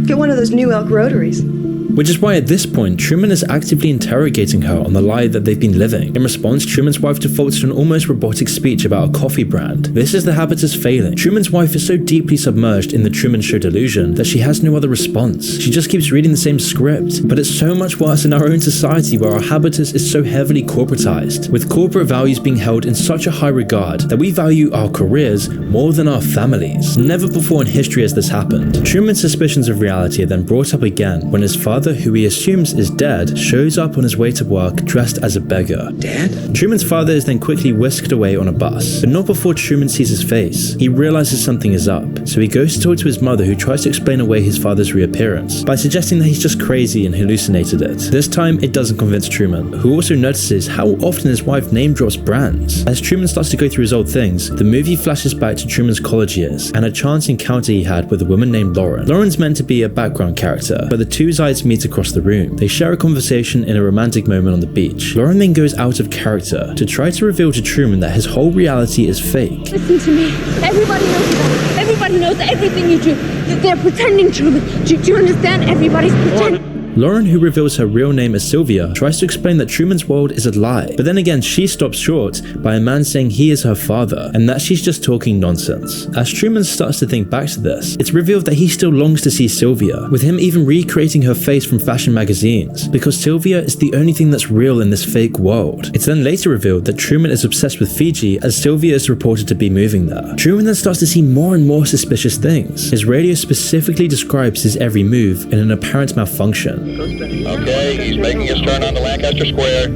Get one of those new elk rotaries. Which is why at this point, Truman is actively interrogating her on the lie that they've been living. In response, Truman's wife defaults to an almost robotic speech about a coffee brand. This is the habitus failing. Truman's wife is so deeply submerged in the Truman Show delusion that she has no other response. She just keeps reading the same script. But it's so much worse in our own society where our habitus is so heavily corporatized, with corporate values being held in such a high regard that we value our careers more than our families. Never before in history has this happened. Truman's suspicions of reality are then brought up again when his father, who he assumes is dead, shows up on his way to work dressed as a beggar. Dad? Truman's father is then quickly whisked away on a bus, but not before Truman sees his face. He realizes something is up, so he goes to talk to his mother, who tries to explain away his father's reappearance by suggesting that he's just crazy and hallucinated it. This time, it doesn't convince Truman, who also notices how often his wife name drops brands. As Truman starts to go through his old things, the movie flashes back to Truman's college years and a chance encounter he had with a woman named Lauren. Lauren's meant to be a background character, but the two sides meet across the room. They share a conversation in a romantic moment on the beach. Lauren then goes out of character to try to reveal to Truman that his whole reality is fake. Listen to me. Everybody knows that. Everybody knows everything you do. They're pretending, Truman. Do you understand? Everybody's pretending. Lauren, who reveals her real name as Sylvia, tries to explain that Truman's world is a lie, but then again she stops short by a man saying he is her father and that she's just talking nonsense. As Truman starts to think back to this, it's revealed that he still longs to see Sylvia, with him even recreating her face from fashion magazines, because Sylvia is the only thing that's real in this fake world. It's then later revealed that Truman is obsessed with Fiji, as Sylvia is reported to be moving there. Truman then starts to see more and more suspicious things. His radio specifically describes his every move in an apparent malfunction. Okay, he's making his turn onto Lancaster Square.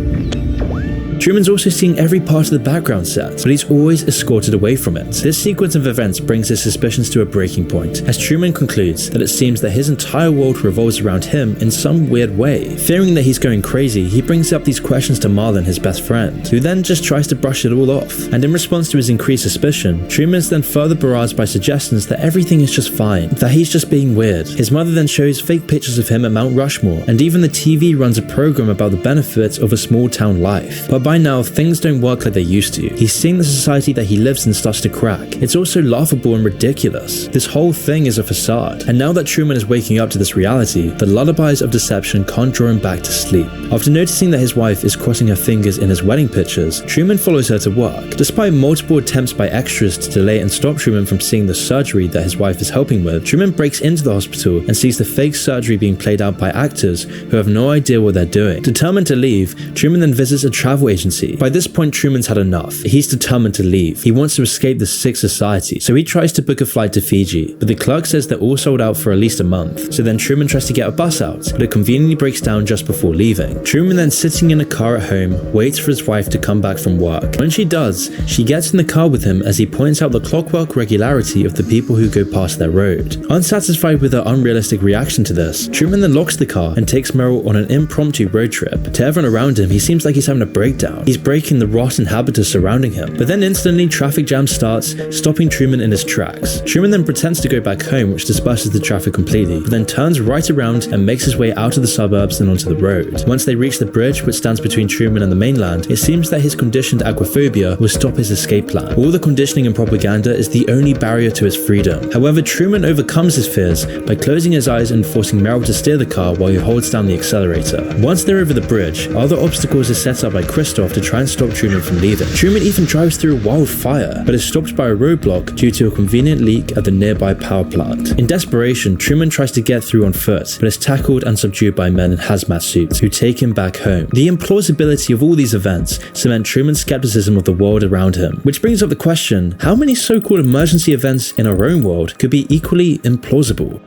Truman's also seeing every part of the background set, but he's always escorted away from it. This sequence of events brings his suspicions to a breaking point, as Truman concludes that it seems that his entire world revolves around him in some weird way. Fearing that he's going crazy, he brings up these questions to Marlon, his best friend, who then just tries to brush it all off. And in response to his increased suspicion, Truman is then further barraged by suggestions that everything is just fine, that he's just being weird. His mother then shows fake pictures of him at Mount Rushmore, and even the TV runs a program about the benefits of a small town life. But by now, things don't work like they used to. He's seeing the society that he lives in starts to crack. It's also laughable and ridiculous. This whole thing is a facade. And now that Truman is waking up to this reality, the lullabies of deception can't draw him back to sleep. After noticing that his wife is crossing her fingers in his wedding pictures, Truman follows her to work. Despite multiple attempts by extras to delay and stop Truman from seeing the surgery that his wife is helping with, Truman breaks into the hospital and sees the fake surgery being played out by actors who have no idea what they're doing. Determined to leave, Truman then visits a travel agency emergency. By this point, Truman's had enough. He's determined to leave. He wants to escape this sick society, so he tries to book a flight to Fiji, but the clerk says they're all sold out for at least a month. So then Truman tries to get a bus out, but it conveniently breaks down just before leaving. Truman then, sitting in a car at home, waits for his wife to come back from work. When she does, she gets in the car with him as he points out the clockwork regularity of the people who go past their road. Unsatisfied with her unrealistic reaction to this, Truman then locks the car and takes Merrill on an impromptu road trip. To everyone around him, he seems like he's having a breakdown. He's breaking the rotten habitus surrounding him, but then instantly traffic jam starts, stopping Truman in his tracks. Truman then pretends to go back home, which disperses the traffic completely, but then turns right around and makes his way out of the suburbs and onto the road. Once they reach the bridge which stands between Truman and the mainland, it seems that his conditioned aquaphobia will stop his escape plan. All the conditioning and propaganda is the only barrier to his freedom. However, Truman overcomes his fears by closing his eyes and forcing Merrill to steer the car while he holds down the accelerator. Once they're over the bridge, other obstacles are set up by Christoph to try and stop Truman from leaving. Truman even drives through a wildfire, but is stopped by a roadblock due to a convenient leak at the nearby power plant. In desperation, Truman tries to get through on foot, but is tackled and subdued by men in hazmat suits who take him back home. The implausibility of all these events cement Truman's skepticism of the world around him, which brings up the question, how many so-called emergency events in our own world could be equally implausible?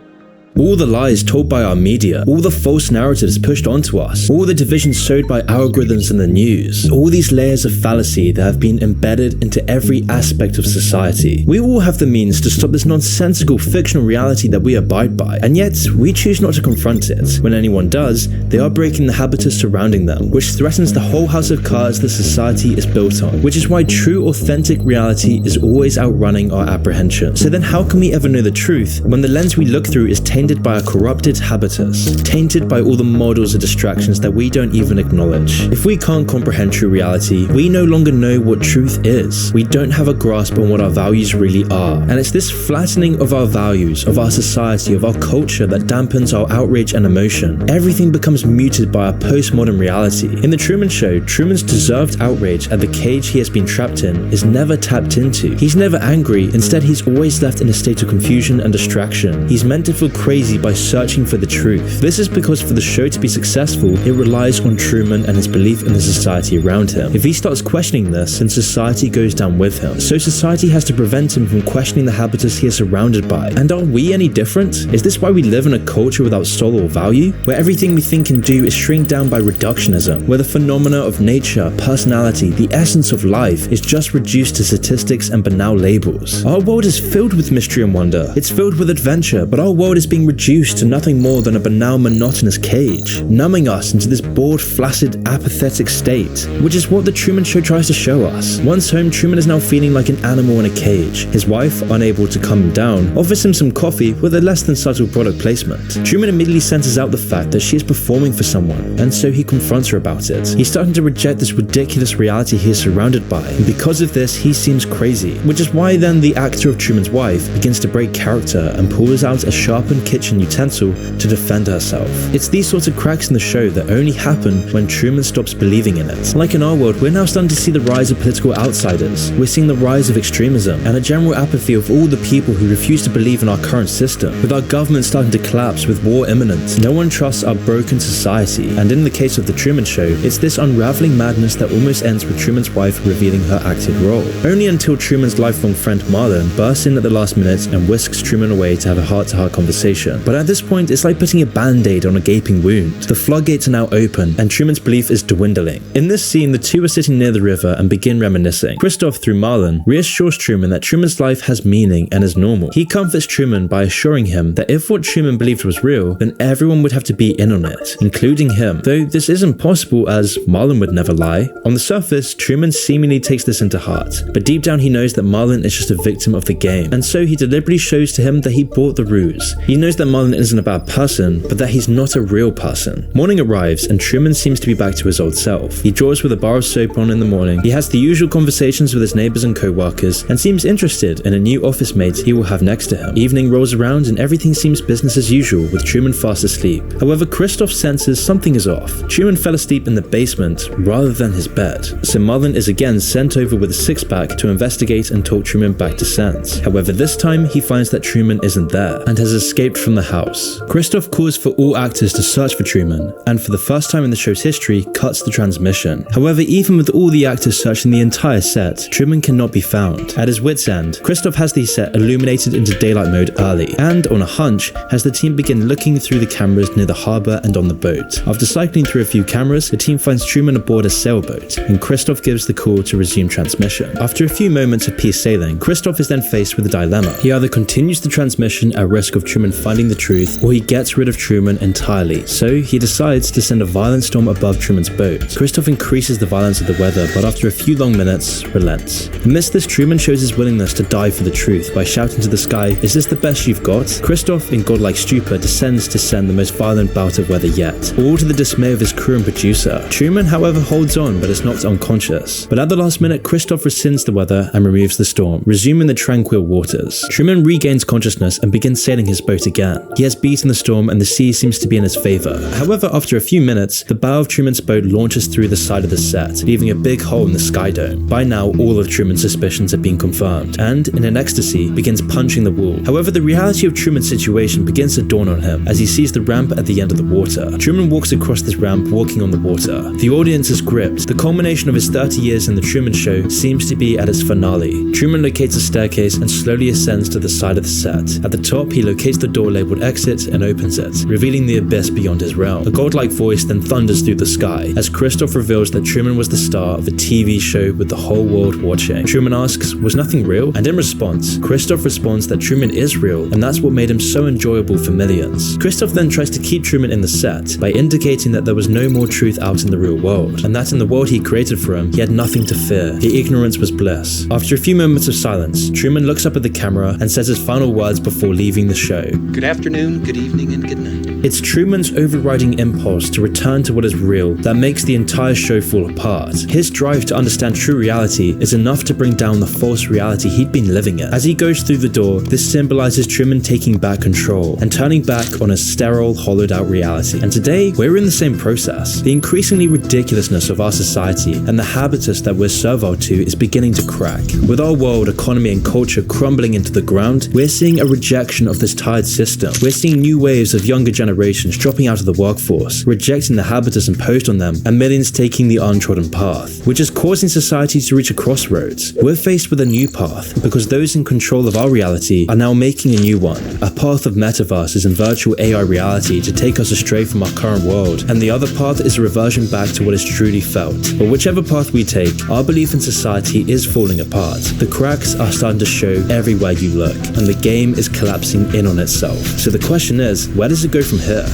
All the lies told by our media, all the false narratives pushed onto us, all the divisions sowed by algorithms in the news, all these layers of fallacy that have been embedded into every aspect of society. We all have the means to stop this nonsensical fictional reality that we abide by, and yet we choose not to confront it. When anyone does, they are breaking the habitus surrounding them, which threatens the whole house of cards that society is built on, which is why true authentic reality is always outrunning our apprehension. So then how can we ever know the truth when the lens we look through is tainted by a corrupted habitus, tainted by all the models of distractions that we don't even acknowledge? If we can't comprehend true reality, we no longer know what truth is. We don't have a grasp on what our values really are. And it's this flattening of our values, of our society, of our culture that dampens our outrage and emotion. Everything becomes muted by our postmodern reality. In The Truman Show, Truman's deserved outrage at the cage he has been trapped in is never tapped into. He's never angry, instead he's always left in a state of confusion and distraction. He's meant to feel crazy by searching for the truth. This is because for the show to be successful, it relies on Truman and his belief in the society around him. If he starts questioning this, then society goes down with him. So society has to prevent him from questioning the habitus he is surrounded by. And are we any different? Is this why we live in a culture without soul or value? Where everything we think and do is shrink down by reductionism, where the phenomena of nature, personality, the essence of life is just reduced to statistics and banal labels. Our world is filled with mystery and wonder. It's filled with adventure, but our world is being reduced to nothing more than a banal, monotonous cage, numbing us into this bored, flaccid, apathetic state, which is what The Truman Show tries to show us. Once home, Truman is now feeling like an animal in a cage. His wife, unable to calm him down, offers him some coffee with a less than subtle product placement. Truman immediately senses out the fact that she is performing for someone, and so he confronts her about it. He's starting to reject this ridiculous reality he is surrounded by, and because of this, he seems crazy, which is why then the actor of Truman's wife begins to break character and pulls out a sharpened kitchen utensil to defend herself. It's these sorts of cracks in the show that only happen when Truman stops believing in it. Like in our world, we're now starting to see the rise of political outsiders. We're seeing the rise of extremism and a general apathy of all the people who refuse to believe in our current system. With our government starting to collapse, with war imminent, no one trusts our broken society. And in the case of The Truman Show, it's this unraveling madness that almost ends with Truman's wife revealing her acted role. Only until Truman's lifelong friend Marlon bursts in at the last minute and whisks Truman away to have a heart-to-heart conversation. But at this point, it's like putting a band-aid on a gaping wound. The floodgates are now open, and Truman's belief is dwindling. In this scene, the two are sitting near the river and begin reminiscing. Christoph, through Marlon, reassures Truman that Truman's life has meaning and is normal. He comforts Truman by assuring him that if what Truman believed was real, then everyone would have to be in on it, including him. Though this isn't possible, as Marlon would never lie. On the surface, Truman seemingly takes this into heart, but deep down he knows that Marlon is just a victim of the game, and so he deliberately shows to him that he bought the ruse. He knows that Marlon isn't a bad person, but that he's not a real person. Morning arrives, and Truman seems to be back to his old self. He draws with a bar of soap on in the morning. He has the usual conversations with his neighbors and co-workers, and seems interested in a new office mate he will have next to him. Evening rolls around, and everything seems business as usual, with Truman fast asleep. However, Christoph senses something is off. Truman fell asleep in the basement rather than his bed, so Marlon is again sent over with a six-pack to investigate and talk Truman back to sense. However, this time he finds that Truman isn't there, and has escaped escaped from the house. Christoph calls for all actors to search for Truman, and for the first time in the show's history, cuts the transmission. However, even with all the actors searching the entire set, Truman cannot be found. At his wit's end, Christoph has the set illuminated into daylight mode early, and on a hunch, has the team begin looking through the cameras near the harbour and on the boat. After cycling through a few cameras, the team finds Truman aboard a sailboat, and Christoph gives the call to resume transmission. After a few moments of peace sailing, Christoph is then faced with a dilemma. He either continues the transmission at risk of Truman finding the truth, or he gets rid of Truman entirely. So he decides to send a violent storm above Truman's boat. Christoph increases the violence of the weather, but after a few long minutes, relents. Amidst this, Truman shows his willingness to die for the truth by shouting to the sky, "Is this the best you've got?" Christoph, in godlike stupor, descends to send the most violent bout of weather yet, all to the dismay of his crew and producer. Truman, however, holds on but is knocked unconscious. But at the last minute, Christoph rescinds the weather and removes the storm, resuming the tranquil waters. Truman regains consciousness and begins sailing his boat again. He has beaten the storm and the sea seems to be in his favour. However, after a few minutes, the bow of Truman's boat launches through the side of the set, leaving a big hole in the sky dome. By now, all of Truman's suspicions have been confirmed, and, in an ecstasy, begins punching the wall. However, the reality of Truman's situation begins to dawn on him as he sees the ramp at the end of the water. Truman walks across this ramp, walking on the water. The audience is gripped. The culmination of his 30 years in the Truman Show seems to be at its finale. Truman locates a staircase and slowly ascends to the side of the set. At the top, he locates the door labeled exit and opens it, revealing the abyss beyond his realm. A godlike voice then thunders through the sky as Christoph reveals that Truman was the star of a TV show with the whole world watching. Truman asks, "Was nothing real?" And in response, Christoph responds that Truman is real, and that's what made him so enjoyable for millions. Christoph then tries to keep Truman in the set by indicating that there was no more truth out in the real world, and that in the world he created for him, he had nothing to fear. The ignorance was bliss. After a few moments of silence, Truman looks up at the camera and says his final words before leaving the show. Good afternoon, good evening, and good night. It's Truman's overriding impulse to return to what is real that makes the entire show fall apart. His drive to understand true reality is enough to bring down the false reality he'd been living in. As he goes through the door, this symbolizes Truman taking back control and turning back on a sterile, hollowed out reality. And today, we're in the same process. The increasingly ridiculousness of our society and the habitus that we're servile to is beginning to crack. With our world, economy, and culture crumbling into the ground, we're seeing a rejection of this tired system. We're seeing new waves of younger generations dropping out of the workforce, rejecting the habitus imposed on them, and millions taking the untrodden path, which is causing society to reach a crossroads. We're faced with a new path because those in control of our reality are now making a new one, a path of metaverses and virtual AI reality to take us astray from our current world, and the other path is a reversion back to what is truly felt. But whichever path we take, our belief in society is falling apart. The cracks are starting to show everywhere you look, and the game is collapsing in on itself. So the question is, where does it go from here?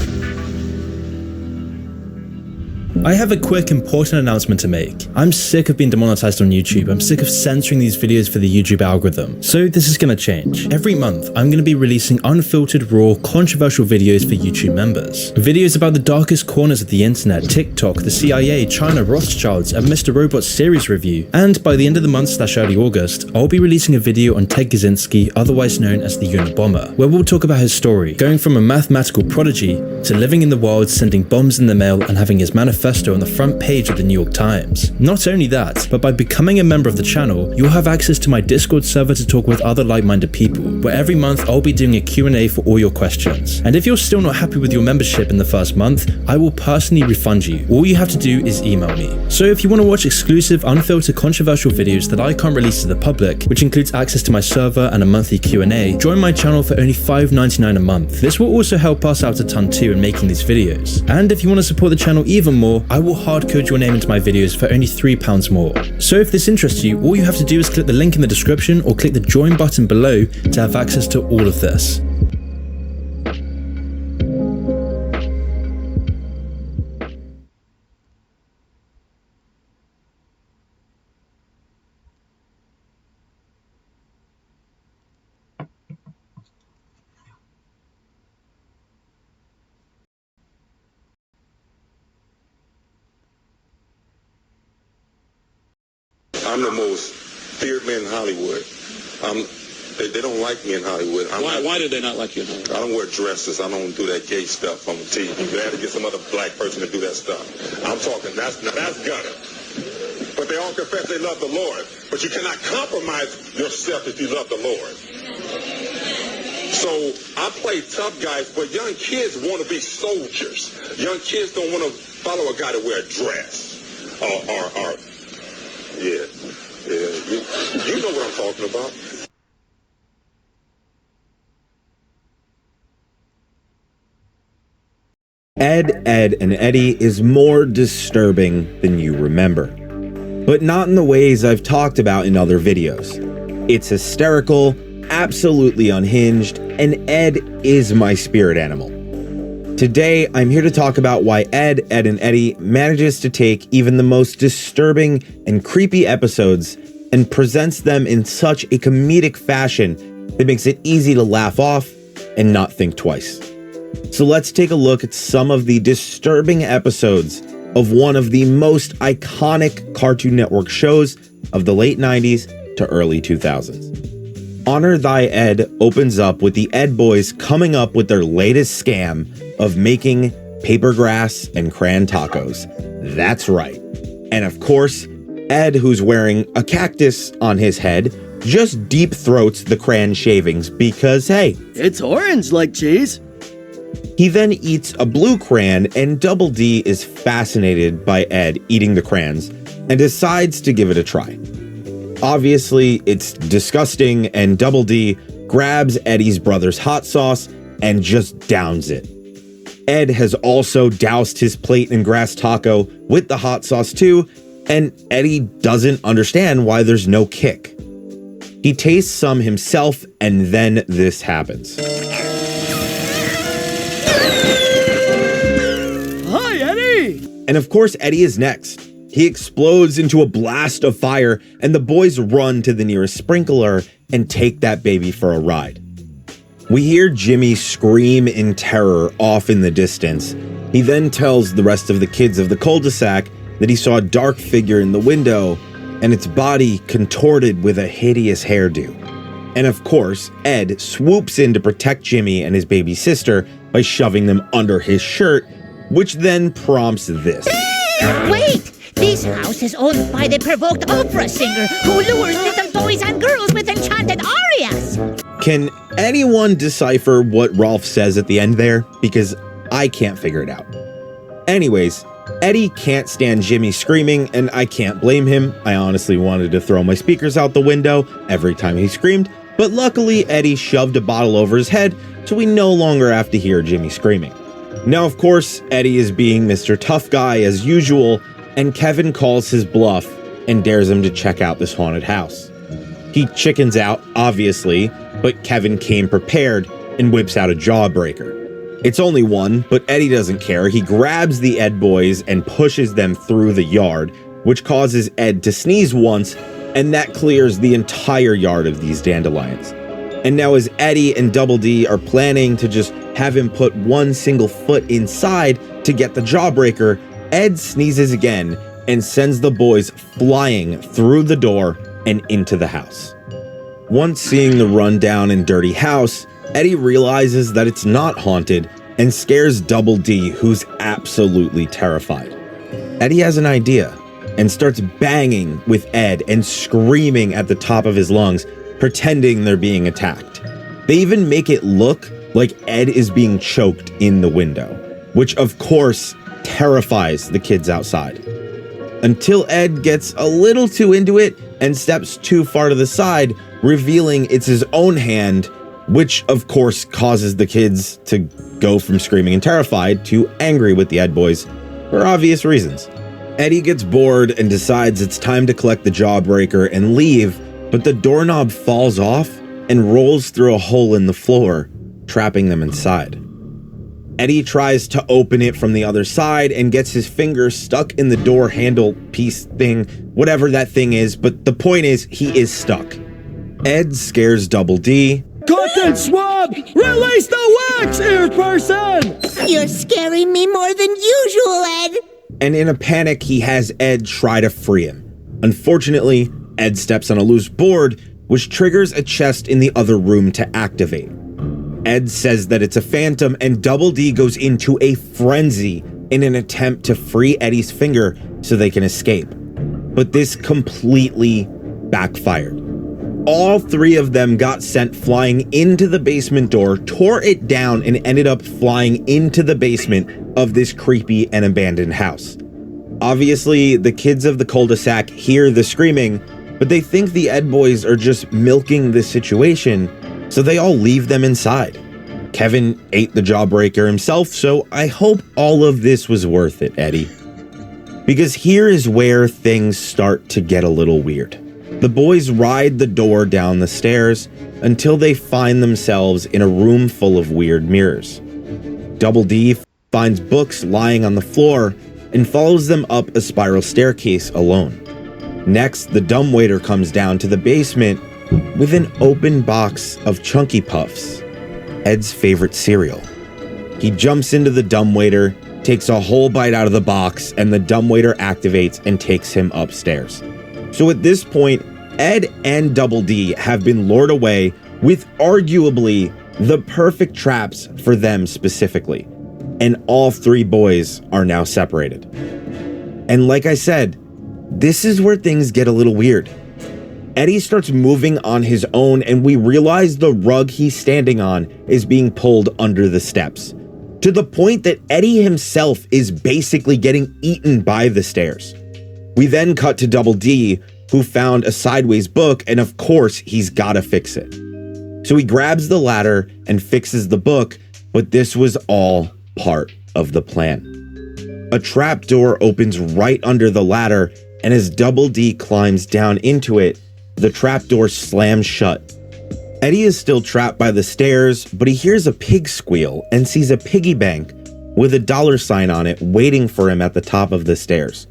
I have a quick important announcement to make. I'm sick of being demonetized on YouTube. I'm sick of censoring these videos for the YouTube algorithm. So this is gonna change. Every month, I'm gonna be releasing unfiltered, raw, controversial videos for YouTube members. Videos about the darkest corners of the internet, TikTok, the CIA, China, Rothschilds, and Mr. Robot's series review. And by the end of the month/early August, I'll be releasing a video on Ted Kaczynski, otherwise known as the Unabomber, where we'll talk about his story, going from a mathematical prodigy to living in the wild, sending bombs in the mail, and having his manifesto on the front page of the New York Times. Not only that, but by becoming a member of the channel, you'll have access to my Discord server to talk with other like-minded people, where every month I'll be doing a Q&A for all your questions. And if you're still not happy with your membership in the first month, I will personally refund you. All you have to do is email me. So if you want to watch exclusive, unfiltered, controversial videos that I can't release to the public, which includes access to my server and a monthly Q&A, join my channel for only $5.99 a month. This will also help us out a ton too in making these videos. And if you want to support the channel even more, I will hardcode your name into my videos for only £3 more. So if this interests you, all you have to do is click the link in the description or click the join button below to have access to all of this. I'm the most feared man in Hollywood. They don't like me in Hollywood. Why do they not like you in Hollywood? I don't wear dresses. I don't do that gay stuff on the TV. They had to get some other black person to do that stuff. I'm talking, that's gutter. But they all confess they love the Lord. But you cannot compromise yourself if you love the Lord. So I play tough guys, but young kids want to be soldiers. Young kids don't want to follow a guy to wear a dress. You know what I'm talking about. Ed, Ed, and Eddie is more disturbing than you remember. But not in the ways I've talked about in other videos. It's hysterical, absolutely unhinged, and Ed is my spirit animal. Today, I'm here to talk about why Ed, Ed, and Eddie manages to take even the most disturbing and creepy episodes and presents them in such a comedic fashion that makes it easy to laugh off and not think twice. So let's take a look at some of the disturbing episodes of one of the most iconic Cartoon Network shows of the late 90s to early 2000s. Honor Thy Ed opens up with the Ed boys coming up with their latest scam of making paper grass and crayon tacos. That's right. And of course, Ed, who's wearing a cactus on his head, just deep throats the crayon shavings because, hey, it's orange like cheese. He then eats a blue crayon, and Double D is fascinated by Ed eating the crayons and decides to give it a try. Obviously, it's disgusting, and Double D grabs Eddie's brother's hot sauce and just downs it. Ed has also doused his plate in grass taco with the hot sauce too, and Eddie doesn't understand why there's no kick. He tastes some himself, and then this happens. Hi, Eddie! And of course, Eddie is next. He explodes into a blast of fire, and the boys run to the nearest sprinkler and take that baby for a ride. We hear Jimmy scream in terror off in the distance. He then tells the rest of the kids of the cul-de-sac that he saw a dark figure in the window and its body contorted with a hideous hairdo. And of course, Ed swoops in to protect Jimmy and his baby sister by shoving them under his shirt, which then prompts this. Wait! This house is owned by the provoked opera singer who lures little boys and girls with enchanted arias! Can anyone decipher what Rolf says at the end there? Because I can't figure it out. Anyways, Eddie can't stand Jimmy screaming, and I can't blame him. I honestly wanted to throw my speakers out the window every time he screamed, but luckily Eddie shoved a bottle over his head, so we no longer have to hear Jimmy screaming. Now, of course, Eddie is being Mr. Tough Guy as usual, and Kevin calls his bluff and dares him to check out this haunted house. He chickens out, obviously, but Kevin came prepared and whips out a jawbreaker. It's only one, but Eddie doesn't care. He grabs the Ed boys and pushes them through the yard, which causes Ed to sneeze once, and that clears the entire yard of these dandelions. And now as Eddie and Double D are planning to just have him put one single foot inside to get the jawbreaker, Ed sneezes again and sends the boys flying through the door and into the house. Once seeing the rundown and dirty house, Eddie realizes that it's not haunted and scares Double D, who's absolutely terrified. Eddie has an idea and starts banging with Ed and screaming at the top of his lungs, pretending they're being attacked. They even make it look like Ed is being choked in the window, which of course terrifies the kids outside. Until Ed gets a little too into it and steps too far to the side, revealing it's his own hand, which of course causes the kids to go from screaming and terrified to angry with the Ed boys for obvious reasons. Eddie gets bored and decides it's time to collect the jawbreaker and leave, but the doorknob falls off and rolls through a hole in the floor, trapping them inside. Eddie tries to open it from the other side and gets his finger stuck in the door handle piece thing, whatever that thing is, but the point is he is stuck. Ed scares Double D. Cotton swab! Release the wax-eared person! You're scaring me more than usual, Ed! And in a panic, he has Ed try to free him. Unfortunately, Ed steps on a loose board, which triggers a chest in the other room to activate. Ed says that it's a phantom, and Double D goes into a frenzy in an attempt to free Eddie's finger so they can escape. But this completely backfired. All three of them got sent flying into the basement door, tore it down, and ended up flying into the basement of this creepy and abandoned house. Obviously, the kids of the cul-de-sac hear the screaming, but they think the Ed boys are just milking the situation, so they all leave them inside. Kevin ate the jawbreaker himself, so I hope all of this was worth it, Eddie. Because here is where things start to get a little weird. The boys ride the door down the stairs until they find themselves in a room full of weird mirrors. Double D finds books lying on the floor and follows them up a spiral staircase alone. Next, the dumbwaiter comes down to the basement with an open box of Chunky Puffs, Ed's favorite cereal. He jumps into the dumbwaiter, takes a whole bite out of the box, and the dumbwaiter activates and takes him upstairs. So at this point, Ed and Double D have been lured away with arguably the perfect traps for them specifically. And all three boys are now separated. And like I said, this is where things get a little weird. Eddie starts moving on his own, and we realize the rug he's standing on is being pulled under the steps, to the point that Eddie himself is basically getting eaten by the stairs. We then cut to Double D, who found a sideways book, and of course he's gotta fix it. So he grabs the ladder and fixes the book, but this was all part of the plan. A trapdoor opens right under the ladder, and as Double D climbs down into it, the trapdoor slams shut. Eddie is still trapped by the stairs, but he hears a pig squeal and sees a piggy bank with a $sign on it waiting for him at the top of the stairs.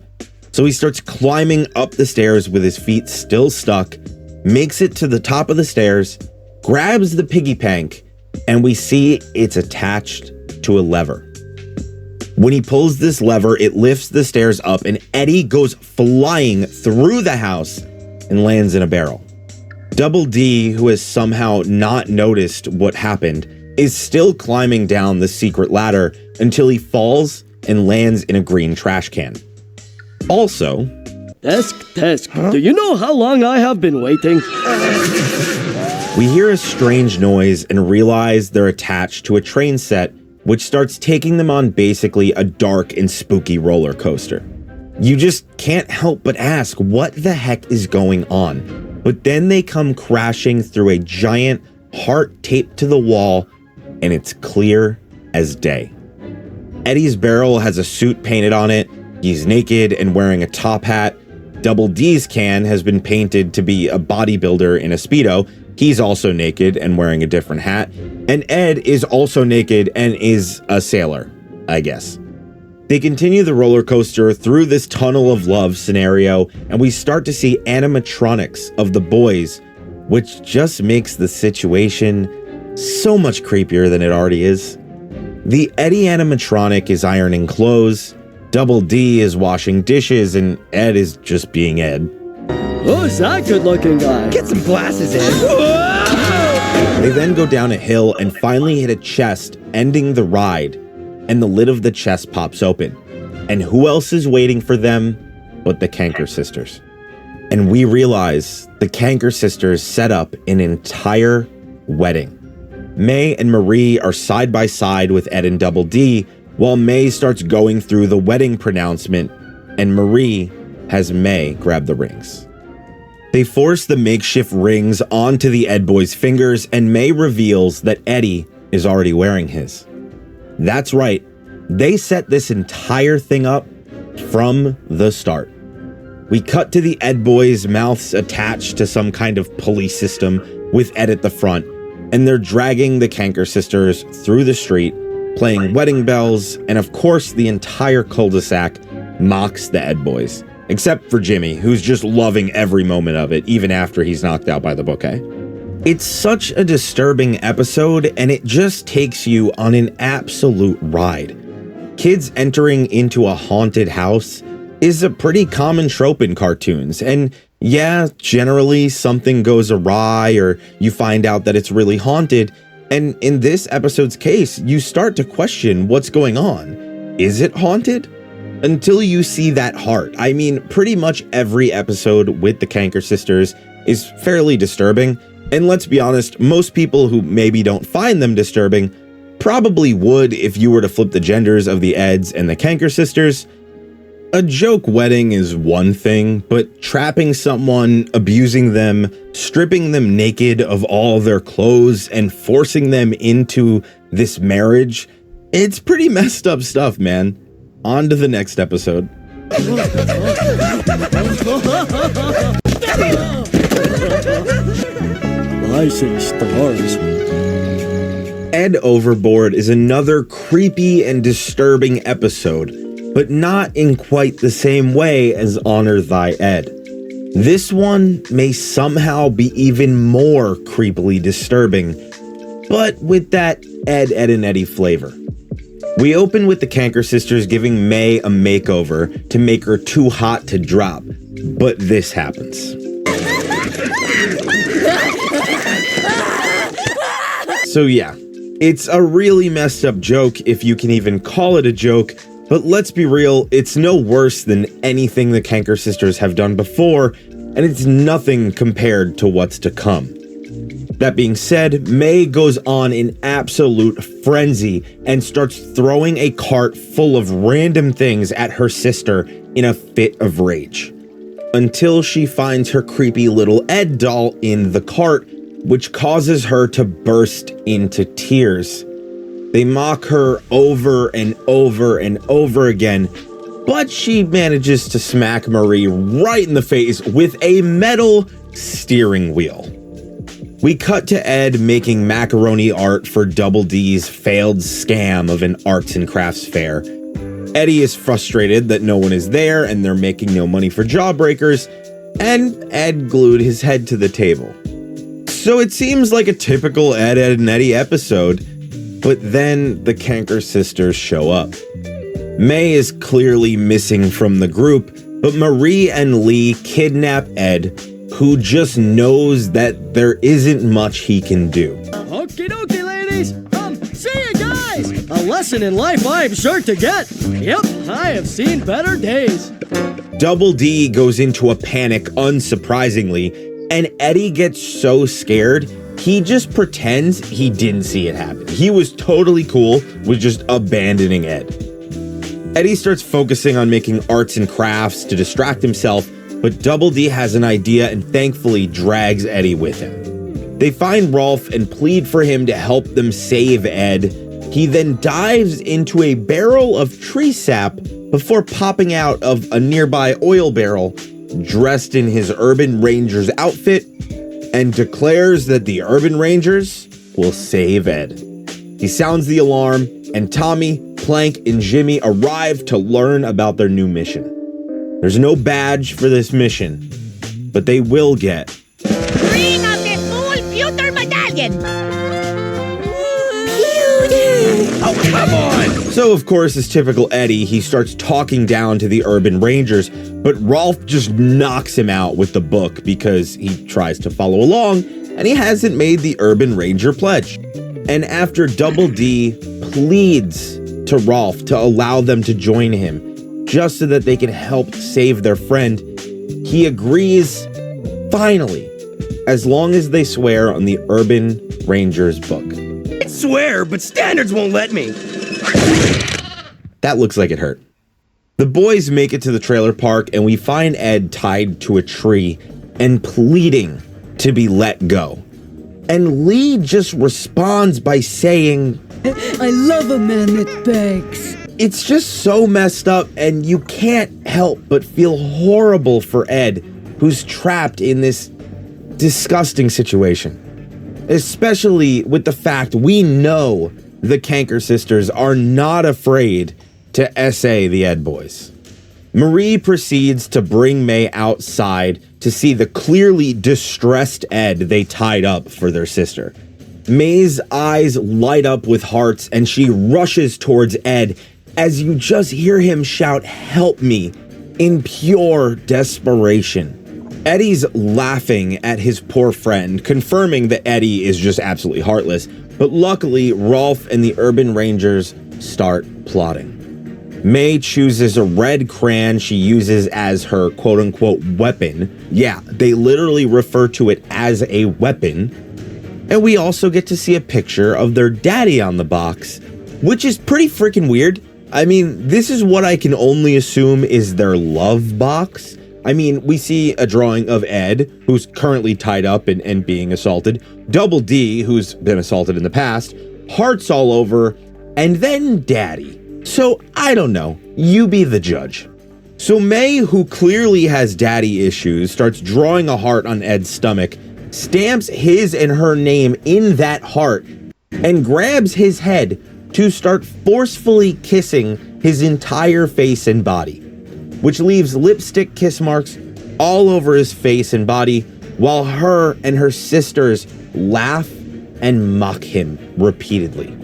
So he starts climbing up the stairs with his feet still stuck, makes it to the top of the stairs, grabs the piggy bank, and we see it's attached to a lever. When he pulls this lever, it lifts the stairs up, and Eddie goes flying through the house and lands in a barrel. Double D, who has somehow not noticed what happened, is still climbing down the secret ladder until he falls and lands in a green trash can. Also, Desk, do you know how long I have been waiting? We hear a strange noise and realize they're attached to a train set, which starts taking them on basically a dark and spooky roller coaster. You just can't help but ask what the heck is going on, but then they come crashing through a giant heart taped to the wall, and it's clear as day. Eddie's barrel has a suit painted on it. He's naked and wearing a top hat. Double D's can has been painted to be a bodybuilder in a Speedo. He's also naked and wearing a different hat. And Ed is also naked and is a sailor, I guess. They continue the roller coaster through this tunnel of love scenario, and we start to see animatronics of the boys, which just makes the situation so much creepier than it already is. The Eddie animatronic is ironing clothes, Double D is washing dishes, and Ed is just being Ed. Who's that good-looking guy? Get some glasses, Ed. They then go down a hill and finally hit a chest, ending the ride, and the lid of the chest pops open. And who else is waiting for them but the Kanker sisters? And we realize the Kanker sisters set up an entire wedding. May and Marie are side by side with Ed and Double D, while May starts going through the wedding pronouncement, and Marie has May grab the rings. They force the makeshift rings onto the Ed boys' fingers, and May reveals that Eddie is already wearing his. That's right, they set this entire thing up from the start. We cut to the Ed boys' mouths attached to some kind of pulley system with Ed at the front, and they're dragging the Kanker sisters through the street, playing wedding bells, and of course the entire cul-de-sac mocks the Ed boys, except for Jimmy, who's just loving every moment of it, even after he's knocked out by the bouquet. It's such a disturbing episode, and it just takes you on an absolute ride. Kids entering into a haunted house is a pretty common trope in cartoons, and yeah, generally something goes awry or you find out that it's really haunted, and in this episode's case, you start to question what's going on. Is it haunted? Until you see that heart. I mean, pretty much every episode with the Kanker sisters is fairly disturbing, and let's be honest, most people who maybe don't find them disturbing probably would if you were to flip the genders of the Eds and the Kanker sisters. A joke wedding is one thing, but trapping someone, abusing them, stripping them naked of all their clothes, and forcing them into this marriage, it's pretty messed up stuff, man. On to the next episode. I say stars. Ed Overboard is another creepy and disturbing episode, but not in quite the same way as Honor Thy Ed. This one may somehow be even more creepily disturbing, but with that Ed, Ed, and Eddie flavor. We open with the Kanker sisters giving May a makeover to make her too hot to drop, but this happens. So yeah, it's a really messed up joke if you can even call it a joke, but let's be real, it's no worse than anything the Kanker sisters have done before, and it's nothing compared to what's to come. That being said, May goes on in absolute frenzy and starts throwing a cart full of random things at her sister in a fit of rage, until she finds her creepy little Ed doll in the cart, which causes her to burst into tears. They mock her over and over and over again, but she manages to smack Marie right in the face with a metal steering wheel. We cut to Ed making macaroni art for Double D's failed scam of an arts and crafts fair. Eddie is frustrated that no one is there and they're making no money for jawbreakers, and Ed glued his head to the table. So it seems like a typical Ed, Ed, and Eddie episode, but then the Kanker sisters show up. May is clearly missing from the group, but Marie and Lee kidnap Ed, who just knows that there isn't much he can do. Okie dokie, ladies. See you guys. A lesson in life I'm sure to get. Yep, I have seen better days. Double D goes into a panic, unsurprisingly, and Eddie gets so scared, he just pretends he didn't see it happen. He was totally cool with just abandoning Ed. Eddie starts focusing on making arts and crafts to distract himself, but Double D has an idea and thankfully drags Eddie with him. They find Rolf and plead for him to help them save Ed. He then dives into a barrel of tree sap before popping out of a nearby oil barrel, dressed in his Urban Ranger's outfit, and declares that the Urban Rangers will save Ed. He sounds the alarm, and Tommy, Plank, and Jimmy arrive to learn about their new mission. There's no badge for this mission, but they will get Bring up the full pewter medallion! Oh, come on! So, of course, as typical Eddie, he starts talking down to the Urban Rangers, but Rolf just knocks him out with the book because he tries to follow along, and he hasn't made the Urban Ranger pledge. And after Double D pleads to Rolf to allow them to join him, just so that they can help save their friend, he agrees, finally, as long as they swear on the Urban Ranger's book. I swear, but standards won't let me. That looks like it hurt. The boys make it to the trailer park and we find Ed tied to a tree and pleading to be let go. And Lee just responds by saying, I love a man that begs. It's just so messed up and you can't help but feel horrible for Ed, who's trapped in this disgusting situation. Especially with the fact we know the Kanker sisters are not afraid to essay the Ed boys. Marie proceeds to bring May outside to see the clearly distressed Ed they tied up for their sister. May's eyes light up with hearts and she rushes towards Ed as you just hear him shout, "Help me," in pure desperation. Eddie's laughing at his poor friend, confirming that Eddie is just absolutely heartless, but luckily Rolf and the Urban Rangers start plotting. May chooses a red crayon she uses as her quote-unquote weapon. Yeah, they literally refer to it as a weapon. And we also get to see a picture of their daddy on the box, which is pretty freaking weird. I mean, this is what I can only assume is their love box. I mean, we see a drawing of Ed, who's currently tied up and being assaulted, Double D, who's been assaulted in the past, hearts all over, and then Daddy. So, I don't know. You be the judge. So May, who clearly has daddy issues, starts drawing a heart on Ed's stomach, stamps his and her name in that heart, and grabs his head to start forcefully kissing his entire face and body, which leaves lipstick kiss marks all over his face and body, while her and her sisters laugh and mock him repeatedly.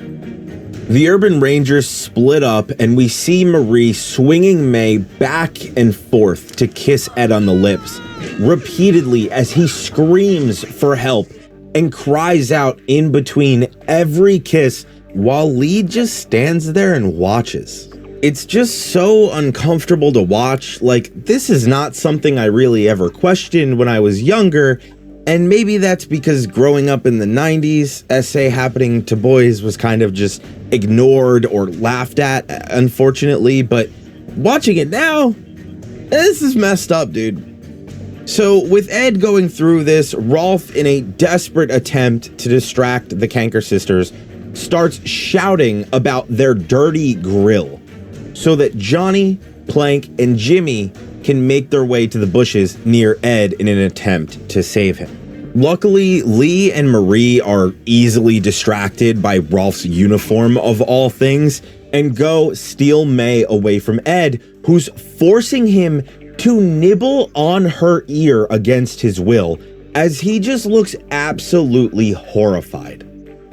The Urban Rangers split up, and we see Marie swinging May back and forth to kiss Ed on the lips, repeatedly as he screams for help and cries out in between every kiss, while Lee just stands there and watches. It's just so uncomfortable to watch. Like, this is not something I really ever questioned when I was younger, and maybe that's because growing up in the 90s, SA happening to boys was kind of just ignored or laughed at, unfortunately, but watching it now, this is messed up, dude. So with Ed going through this, Rolf, in a desperate attempt to distract the Kanker sisters, starts shouting about their dirty grill so that Johnny, Plank, and Jimmy can make their way to the bushes near Ed in an attempt to save him. Luckily, Lee and Marie are easily distracted by Rolf's uniform of all things and go steal May away from Ed, who's forcing him to nibble on her ear against his will, as he just looks absolutely horrified.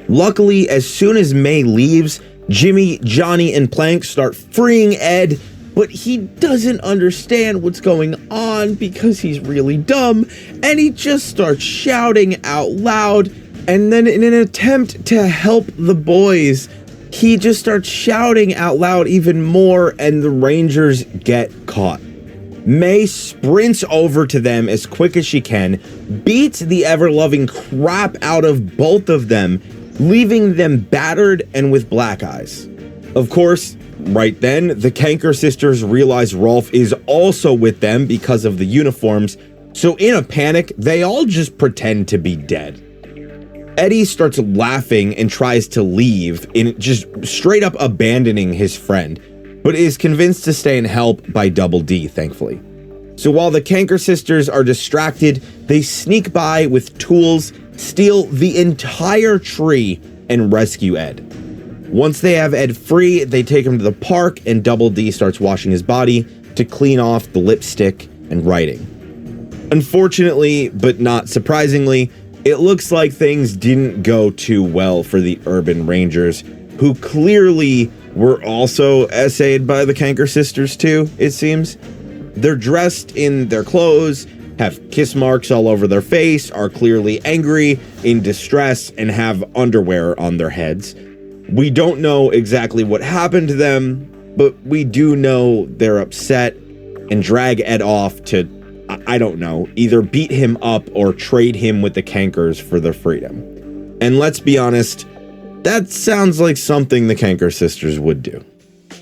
Luckily, as soon as May leaves, Jimmy, Johnny, and Plank start freeing Ed, but he doesn't understand what's going on because he's really dumb, and he just starts shouting out loud, and then in an attempt to help the boys, he just starts shouting out loud even more, and the Rangers get caught. May sprints over to them as quick as she can, beats the ever-loving crap out of both of them, leaving them battered and with black eyes. Of course, right then, the Kanker sisters realize Rolf is also with them because of the uniforms, so in a panic, they all just pretend to be dead. Eddie starts laughing and tries to leave, in just straight up abandoning his friend, but is convinced to stay and help by Double D, thankfully. So while the Kanker sisters are distracted, they sneak by with tools, steal the entire tree, and rescue Ed. Once they have Ed free, they take him to the park, and Double D starts washing his body to clean off the lipstick and writing. Unfortunately, but not surprisingly, it looks like things didn't go too well for the Urban Rangers, who clearly were also essayed by the Kanker sisters too, it seems. They're dressed in their clothes, have kiss marks all over their face, are clearly angry, in distress, and have underwear on their heads. We don't know exactly what happened to them, but we do know they're upset and drag Ed off to, I don't know, either beat him up or trade him with the Kankers for their freedom. And let's be honest, that sounds like something the Kanker sisters would do.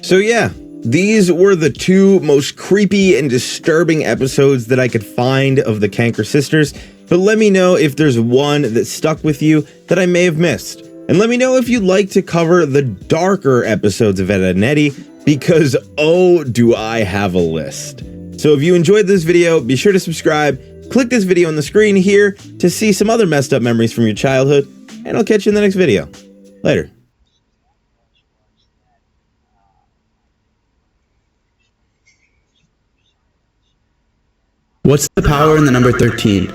So yeah, these were the two most creepy and disturbing episodes that I could find of the Kanker sisters, but let me know if there's one that stuck with you that I may have missed. And let me know if you'd like to cover the darker episodes of Ed and Eddie, because oh, do I have a list. So if you enjoyed this video, be sure to subscribe, click this video on the screen here to see some other messed up memories from your childhood, and I'll catch you in the next video. Later. What's the power in the number 13?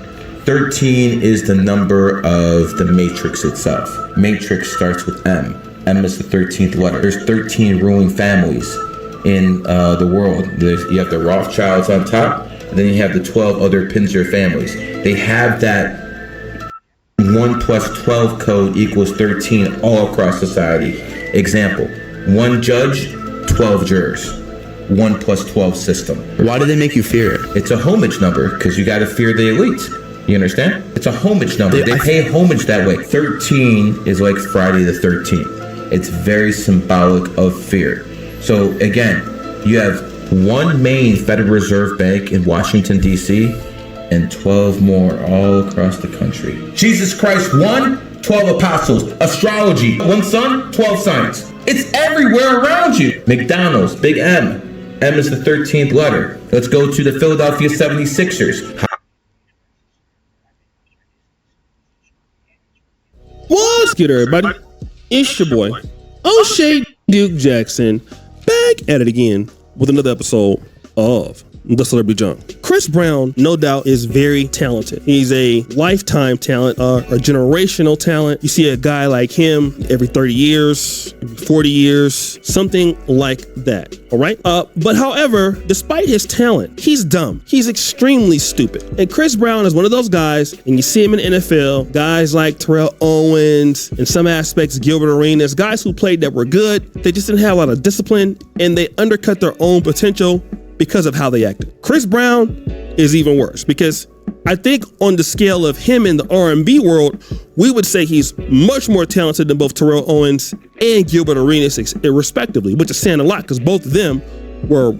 13 is the number of the matrix itself. Matrix starts with M. M is the 13th letter. There's 13 ruling families in the world. You have the Rothschilds on top, and then you have the 12 other Pinzer families. They have that 1 + 12 code equals 13 all across society. Example, one judge 12 jurors. 1 plus 12 system. Why do they make you fear it? It's a homage number because you got to fear the elite. You understand? It's a homage number. They pay homage that way. 13 is like Friday the 13th. It's very symbolic of fear. So again, you have one main Federal Reserve Bank in Washington, D.C., and 12 more all across the country. Jesus Christ, 1, 12 apostles. Astrology, 1 sun, 12 signs. It's everywhere around you. McDonald's, Big M. M is the 13th letter. Let's go to the Philadelphia 76ers. What's good, everybody? It's your boy, O'Shea Duke Jackson, back at it again with another episode of The Celebrity Junk. Chris Brown, no doubt, is very talented. He's a lifetime talent, a generational talent. You see a guy like him every 30 years, every 40 years, something like that, all right? But however, despite his talent, he's dumb. He's extremely stupid. And Chris Brown is one of those guys, and you see him in the NFL, guys like Terrell Owens, in some aspects, Gilbert Arenas, guys who played that were good, they just didn't have a lot of discipline, and they undercut their own potential because of how they acted. Chris Brown is even worse because I think on the scale of him in the R&B world, we would say he's much more talented than both Terrell Owens and Gilbert Arenas respectively, which is saying a lot because both of them were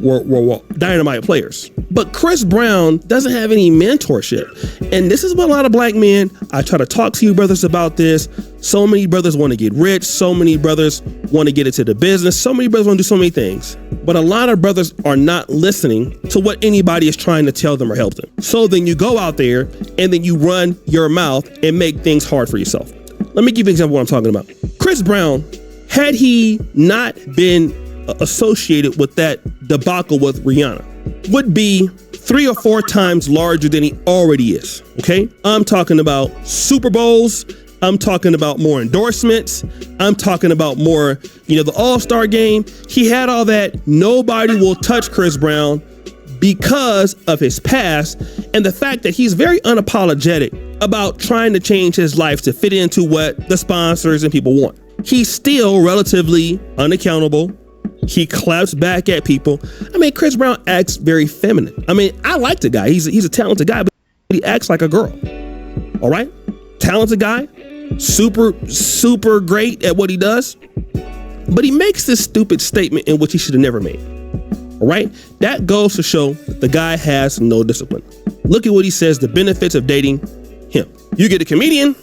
dynamite players. But Chris Brown doesn't have any mentorship. And this is what a lot of black men, I try to talk to you brothers about this. So many brothers want to get rich. So many brothers want to get into the business. So many brothers want to do so many things. But a lot of brothers are not listening to what anybody is trying to tell them or help them. So then you go out there and then you run your mouth and make things hard for yourself. Let me give you an example of what I'm talking about. Chris Brown, had he not been associated with that debacle with Rihanna, would be 3 or 4 times larger than he already is, okay? I'm talking about Super Bowls. I'm talking about more endorsements. I'm talking about more, the All-Star game. He had all that. Nobody will touch Chris Brown because of his past and the fact that he's very unapologetic about trying to change his life to fit into what the sponsors and people want. He's still relatively unaccountable. He claps back at people. I mean, Chris Brown acts very feminine. I mean, I like the guy. He's a talented guy, but he acts like a girl. All right? Talented guy. Super great at what he does. But he makes this stupid statement in which he should have never made. All right? That goes to show that the guy has no discipline. Look at what he says, the benefits of dating him. You get a comedian,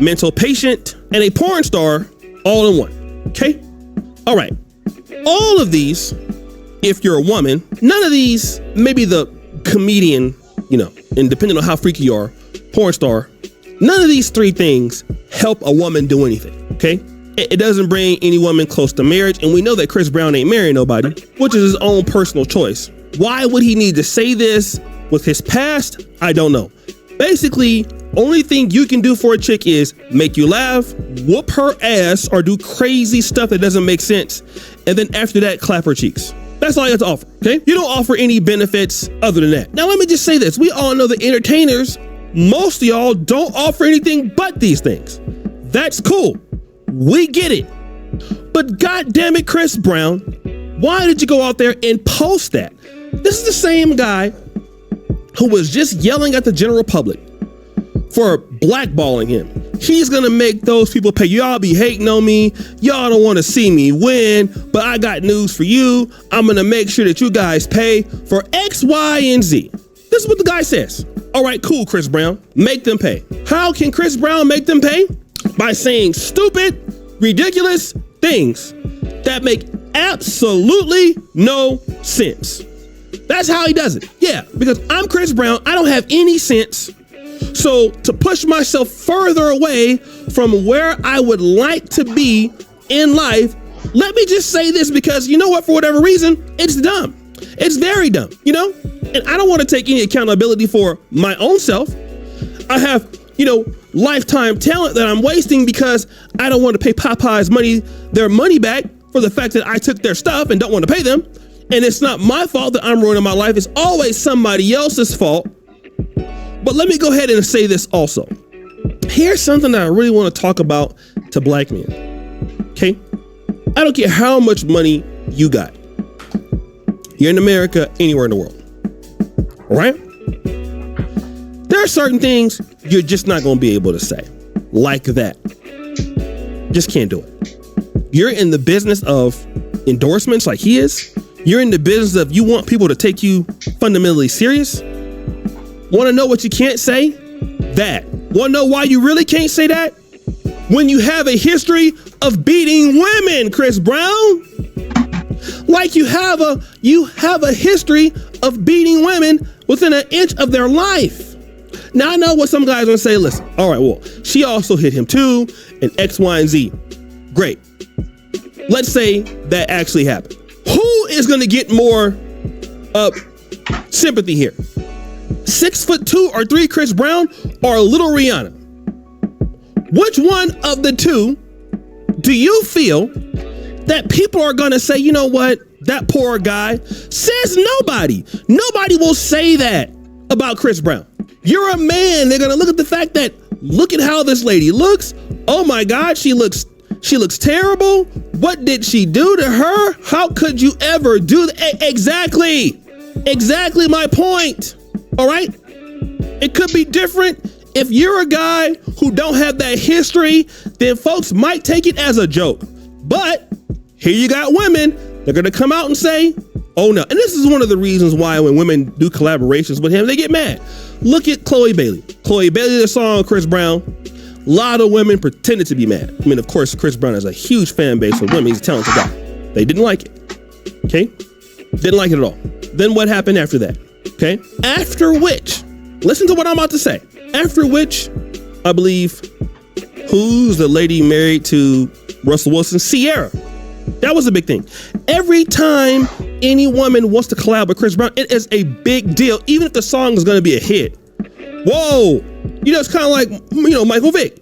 mental patient, and a porn star all in one. Okay? All right. All of these, if you're a woman, none of these, maybe the comedian, and depending on how freaky you are, porn star, none of these 3 things help a woman do anything, okay? It doesn't bring any woman close to marriage, and we know that Chris Brown ain't marrying nobody, which is his own personal choice. Why would he need to say this with his past? I don't know. Basically, only thing you can do for a chick is make you laugh, whoop her ass, or do crazy stuff that doesn't make sense. And then after that, clap her cheeks. That's all you have to offer, okay? You don't offer any benefits other than that. Now, let me just say this. We all know that entertainers, most of y'all don't offer anything but these things. That's cool. We get it. But goddamn it, Chris Brown, why did you go out there and post that? This is the same guy who was just yelling at the general public for blackballing him. He's gonna make those people pay. Y'all be hating on me. Y'all don't want to see me win, but I got news for you. I'm gonna make sure that you guys pay for X, Y, and Z. This is what the guy says. All right, cool, Chris Brown. Make them pay. How can Chris Brown make them pay? By saying stupid, ridiculous things that make absolutely no sense. That's how he does it. Yeah, because I'm Chris Brown. I don't have any sense. So to push myself further away from where I would like to be in life, let me just say this because you know what, for whatever reason, it's dumb. It's very dumb, And I don't want to take any accountability for my own self. I have, lifetime talent that I'm wasting because I don't want to pay Popeye's their money back for the fact that I took their stuff and don't want to pay them. And it's not my fault that I'm ruining my life. It's always somebody else's fault. But let me go ahead and say this also. Here's something that I really want to talk about to black men. Okay? I don't care how much money you got. You're in America, anywhere in the world. All right? There are certain things you're just not going to be able to say. Like that. Just can't do it. You're in the business of endorsements like he is. You're in the business of you want people to take you fundamentally serious. Want to know what you can't say? That. Want to know why you really can't say that? When you have a history of beating women, Chris Brown. Like you have a history of beating women within an inch of their life. Now I know what some guys are gonna say. Listen, all right, well, she also hit him too, and X, Y, and Z. Great. Let's say that actually happened. Who is gonna get more sympathy here? 6'2" or 3 Chris Brown or Little Rihanna? Which one of the two do you feel that people are gonna say, you know what, that poor guy? Says nobody. Nobody will say that about Chris Brown. You're a man. They're gonna look at the fact that, look at how this lady looks. Oh my God, she looks terrible. What did she do to her? How could you ever do that? Exactly my point. All right? It could be different. If you're a guy who don't have that history, then folks might take it as a joke. But here you got women, they're gonna come out and say, oh no. And this is one of the reasons why when women do collaborations with him, they get mad. Look at Chloe Bailey. Chloe Bailey, the song Chris Brown. A lot of women pretended to be mad. I mean, of course, Chris Brown has a huge fan base of women. He's a talented guy. They didn't like it. Okay? Didn't like it at all. Then what happened after that? Okay? After which, listen to what I'm about to say. After which, I believe, who's the lady married to Russell Wilson? Sierra. That was a big thing. Every time any woman wants to collab with Chris Brown, it is a big deal, even if the song is going to be a hit. Whoa. You know, it's kind of like, you know, Michael Vick.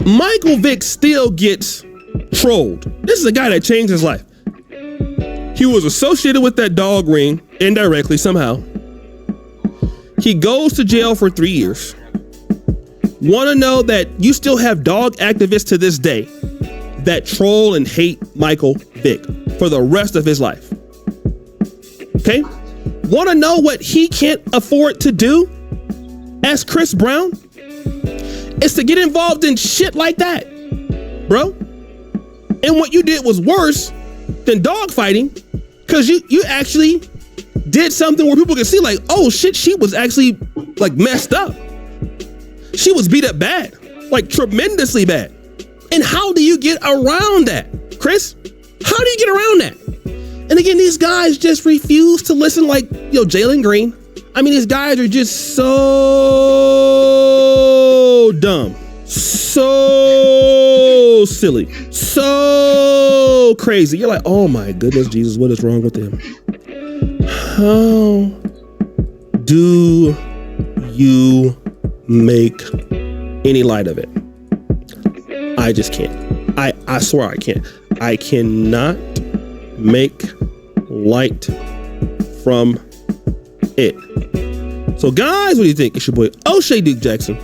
Michael Vick still gets trolled. This is a guy that changed his life. He was associated with that dog ring indirectly somehow. He goes to jail for 3 years. Want to know that you still have dog activists to this day that troll and hate Michael Vick for the rest of his life. Okay? Want to know what he can't afford to do as Chris Brown? It's to get involved in shit like that, bro. And what you did was worse than dog fighting, because you actually did something where people could see like, oh shit, she was actually like messed up. She was beat up bad, like tremendously bad. And how do you get around that, Chris? How do you get around that? And again, these guys just refuse to listen, like, yo, Jalen Green. I mean, these guys are just so dumb, so silly, so crazy. You're like, oh my goodness, Jesus, what is wrong with them? How do you make any light of it? I just can't. I swear I can't. I cannot make light from it. So guys, what do you think? It's your boy O'Shea Duke Jackson,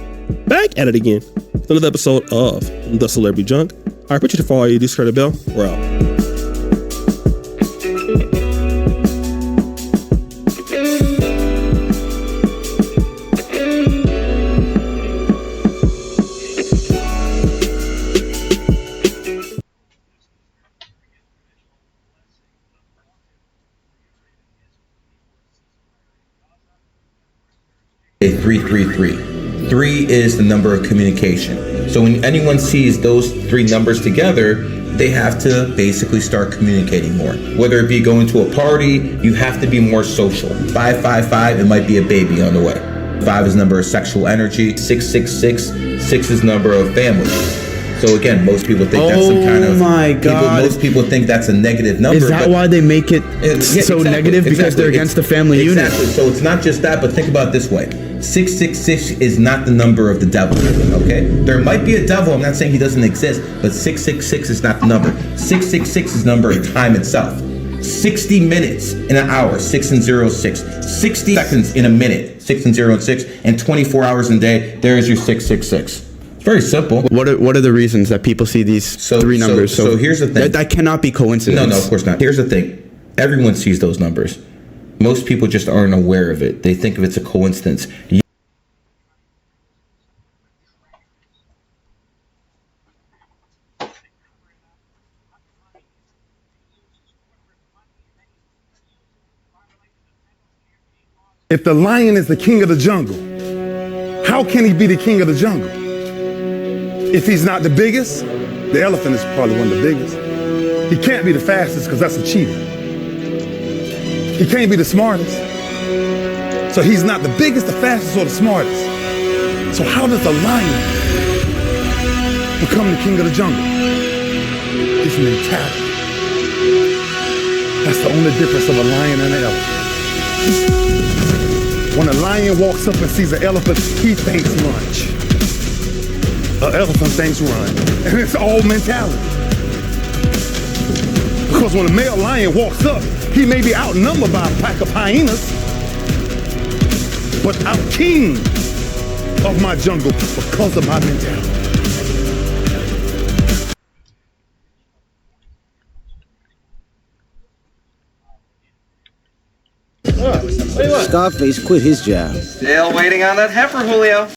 back at it again with another episode of The Celebrity Junk. All right, put you to follow you, discard the bell. We're out. A 333. 3 is the number of communication. So when anyone sees those 3 numbers together, they have to basically start communicating more. Whether it be going to a party, you have to be more social. 555, it might be a baby on the way. 5 is the number of sexual energy. 666, 6 is the number of family. So again, most people think that's some kind of. Oh my God! Most people think that's a negative number. Is that why they make it so negative? Because they're against the family unit. Exactly. So it's not just that, but think about it this way: 666 is not the number of the devil. Okay, there might be a devil. I'm not saying he doesn't exist, but 666 is not the number. 666 is the number of time itself. 60 minutes in an hour, 6 and 0, 6. 60 seconds in a minute, 6 and 0 and 6, and 24 hours in a day. There's your 666. Very simple. What are the reasons that people see these 3 numbers? So here's the thing. That cannot be coincidence. No, of course not. Here's the thing. Everyone sees those numbers. Most people just aren't aware of it. They think of it's a coincidence. If the lion is the king of the jungle, how can he be the king of the jungle? If he's not the biggest, the elephant is probably one of the biggest. He can't be the fastest because that's a cheetah. He can't be the smartest. So he's not the biggest, the fastest, or the smartest. So how does the lion become the king of the jungle? His mentality. That's the only difference of a lion and an elephant. When a lion walks up and sees an elephant, he thinks lunch. An elephant thinks run. And it's all mentality. Because when a male lion walks up, he may be outnumbered by a pack of hyenas, but I'm king of my jungle because of my mentality. Scarface quit his job. Still waiting on that heifer, Julio.